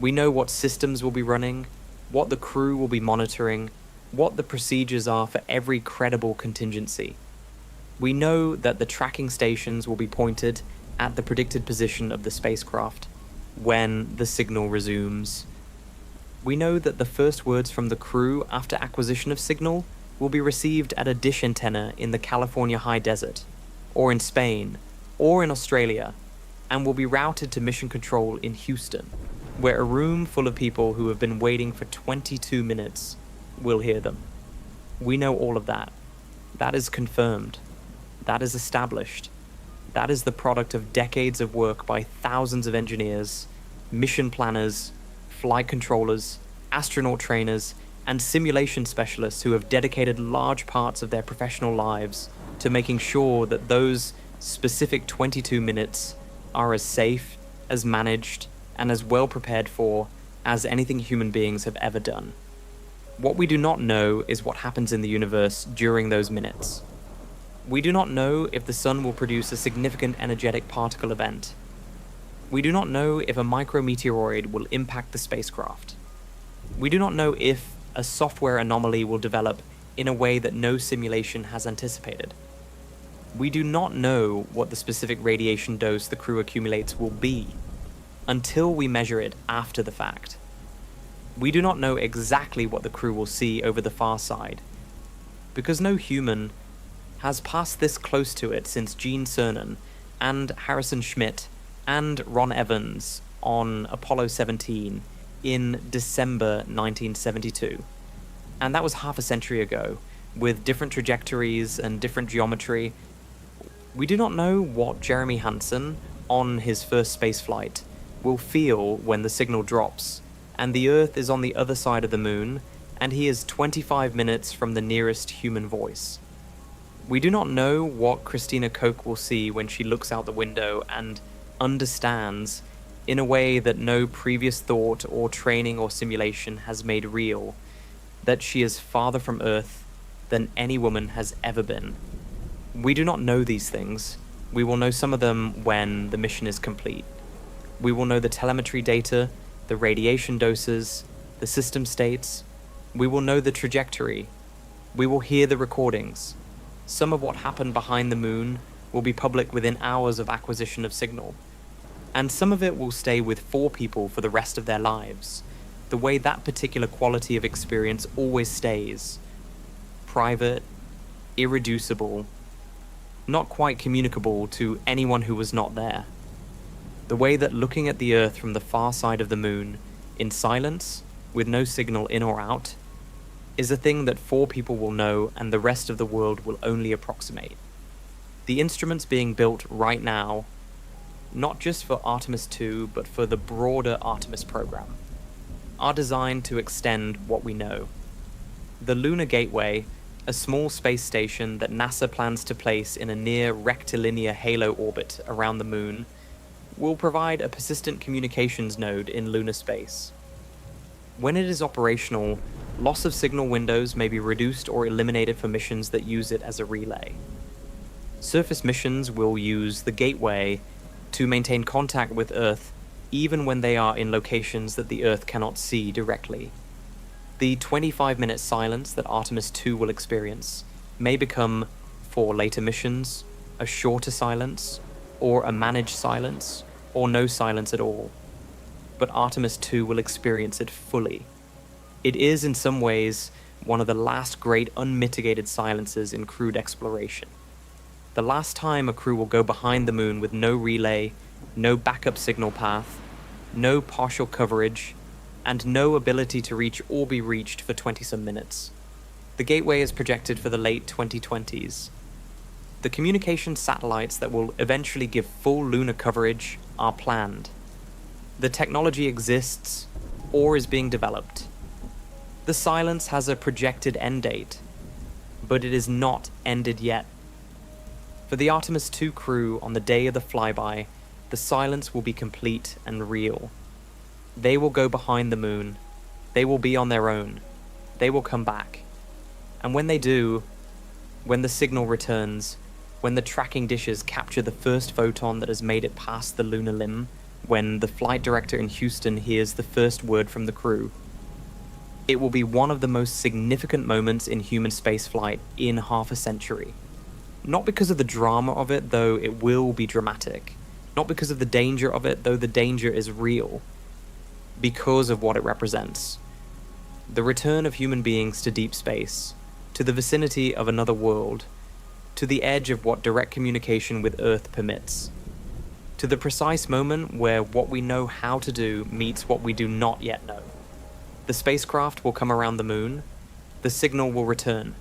We know what systems will be running, what the crew will be monitoring, what the procedures are for every credible contingency. We know that the tracking stations will be pointed at the predicted position of the spacecraft. when the signal resumes. We know that the first words from the crew after acquisition of signal will be received at a dish antenna in the California high desert, or in Spain, or in Australia, and will be routed to mission control in Houston, where a room full of people who have been waiting for 22 minutes will hear them. We know all of that. That is confirmed. That is established. That is the product of decades of work by thousands of engineers, mission planners, flight controllers, astronaut trainers, and simulation specialists who have dedicated large parts of their professional lives to making sure that those specific 22 minutes are as safe, as managed, and as well prepared for as anything human beings have ever done. What we do not know is what happens in the universe during those minutes. We do not know if the sun will produce a significant energetic particle event. We do not know if a micrometeoroid will impact the spacecraft. We do not know if a software anomaly will develop in a way that no simulation has anticipated. We do not know what the specific radiation dose the crew accumulates will be until we measure it after the fact. We do not know exactly what the crew will see over the far side, because no human has passed this close to it since Gene Cernan and Harrison Schmitt and Ron Evans on Apollo 17 in December 1972. And that was half a century ago, with different trajectories and different geometry. We do not know what Jeremy Hansen, on his first spaceflight, will feel when the signal drops, and the Earth is on the other side of the moon, and he is 25 minutes from the nearest human voice. We do not know what Christina Koch will see when she looks out the window and understands, in a way that no previous thought or training or simulation has made real, that she is farther from Earth than any woman has ever been. We do not know these things. We will know some of them when the mission is complete. We will know the telemetry data, the radiation doses, the system states. We will know the trajectory. We will hear the recordings. Some of what happened behind the moon will be public within hours of acquisition of signal. And some of it will stay with 4 people for the rest of their lives, the way that particular quality of experience always stays. Private, irreducible, not quite communicable to anyone who was not there. The way that looking at the Earth from the far side of the moon, in silence, with no signal in or out, is a thing that 4 people will know and the rest of the world will only approximate. The instruments being built right now, not just for Artemis II, but for the broader Artemis program, are designed to extend what we know. The Lunar Gateway, a small space station that NASA plans to place in a near rectilinear halo orbit around the moon, will provide a persistent communications node in lunar space. When it is operational, loss of signal windows may be reduced or eliminated for missions that use it as a relay. Surface missions will use the Gateway to maintain contact with Earth even when they are in locations that the Earth cannot see directly. The 25-minute silence that Artemis II will experience may become, for later missions, a shorter silence, or a managed silence, or no silence at all. But Artemis II will experience it fully. It is, in some ways, one of the last great unmitigated silences in crewed exploration. The last time a crew will go behind the moon with no relay, no backup signal path, no partial coverage, and no ability to reach or be reached for 20-some minutes. The Gateway is projected for the late 2020s. The communication satellites that will eventually give full lunar coverage are planned. The technology exists, or is being developed. The silence has a projected end date, but it is not ended yet. For the Artemis II crew on the day of the flyby, the silence will be complete and real. They will go behind the moon. They will be on their own. They will come back. And when they do, when the signal returns, when the tracking dishes capture the first photon that has made it past the lunar limb, when the flight director in Houston hears the first word from the crew, it will be one of the most significant moments in human spaceflight in half a century. Not because of the drama of it, though it will be dramatic, Not because of the danger of it, though the danger is real, because of what it represents. The return of human beings to deep space, to the vicinity of another world, to the edge of what direct communication with Earth permits, to the precise moment where what we know how to do meets what we do not yet know. The spacecraft will come around the moon, the signal will return.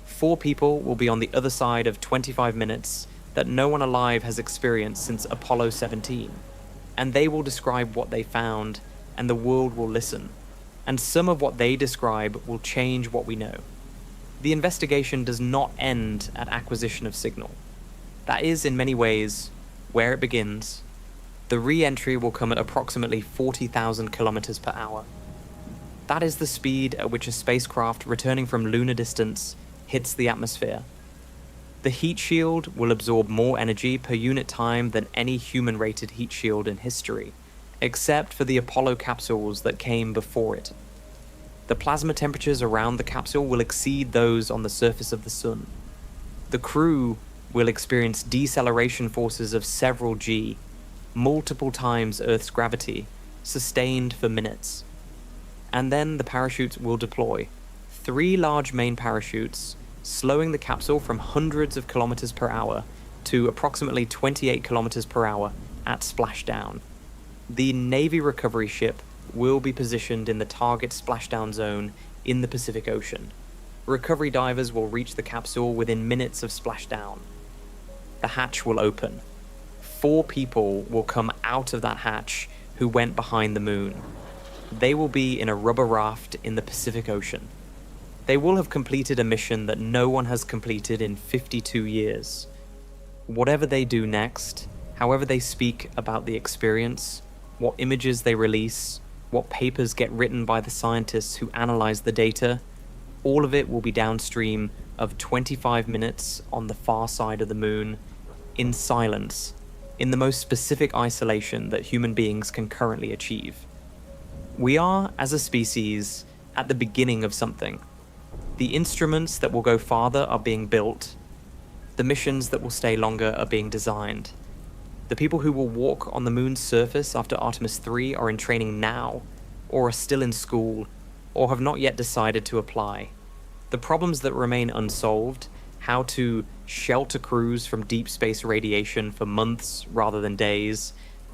4 people will be on the other side of 25 minutes that no one alive has experienced since Apollo 17, and they will describe what they found, and the world will listen, and some of what they describe will change what we know. The investigation does not end at acquisition of signal. That is, in many ways, where it begins. The re-entry will come at approximately 40,000 kilometers per hour. That is the speed at which a spacecraft returning from lunar distance hits the atmosphere. The heat shield will absorb more energy per unit time than any human-rated heat shield in history, except for the Apollo capsules that came before it. The plasma temperatures around the capsule will exceed those on the surface of the sun. The crew will experience deceleration forces of several G, multiple times Earth's gravity, sustained for minutes. And then the parachutes will deploy. 3 large main parachutes, slowing the capsule from hundreds of kilometers per hour to approximately 28 kilometers per hour at splashdown. The Navy recovery ship will be positioned in the target splashdown zone in the Pacific Ocean. Recovery divers will reach the capsule within minutes of splashdown. The hatch will open. 4 people will come out of that hatch who went behind the moon. They will be in a rubber raft in the Pacific Ocean. They will have completed a mission that no one has completed in 52 years. Whatever they do next, however they speak about the experience, what images they release, what papers get written by the scientists who analyze the data, all of it will be downstream of 25 minutes on the far side of the moon, in silence, in the most specific isolation that human beings can currently achieve. We are, as a species, at the beginning of something. The instruments that will go farther are being built. The missions that will stay longer are being designed. The people who will walk on the moon's surface after Artemis 3 are in training now, or are still in school, or have not yet decided to apply. The problems that remain unsolved, how to shelter crews from deep space radiation for months rather than days,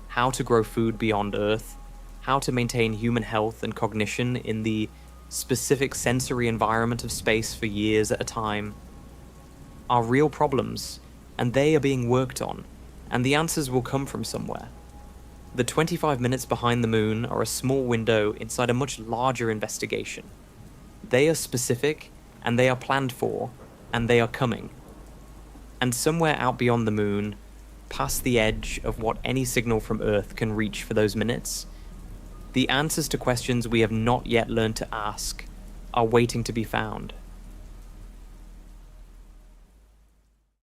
how to grow food beyond Earth, how to maintain human health and cognition in the specific sensory environment of space for years at a time, are real problems, and they are being worked on, and the answers will come from somewhere. The 25 minutes behind the moon are a small window inside a much larger investigation. They are specific, and they are planned for, and they are coming. And somewhere out beyond the moon, past the edge of what any signal from Earth can reach for those minutes, the answers to questions we have not yet learned to ask are waiting to be found.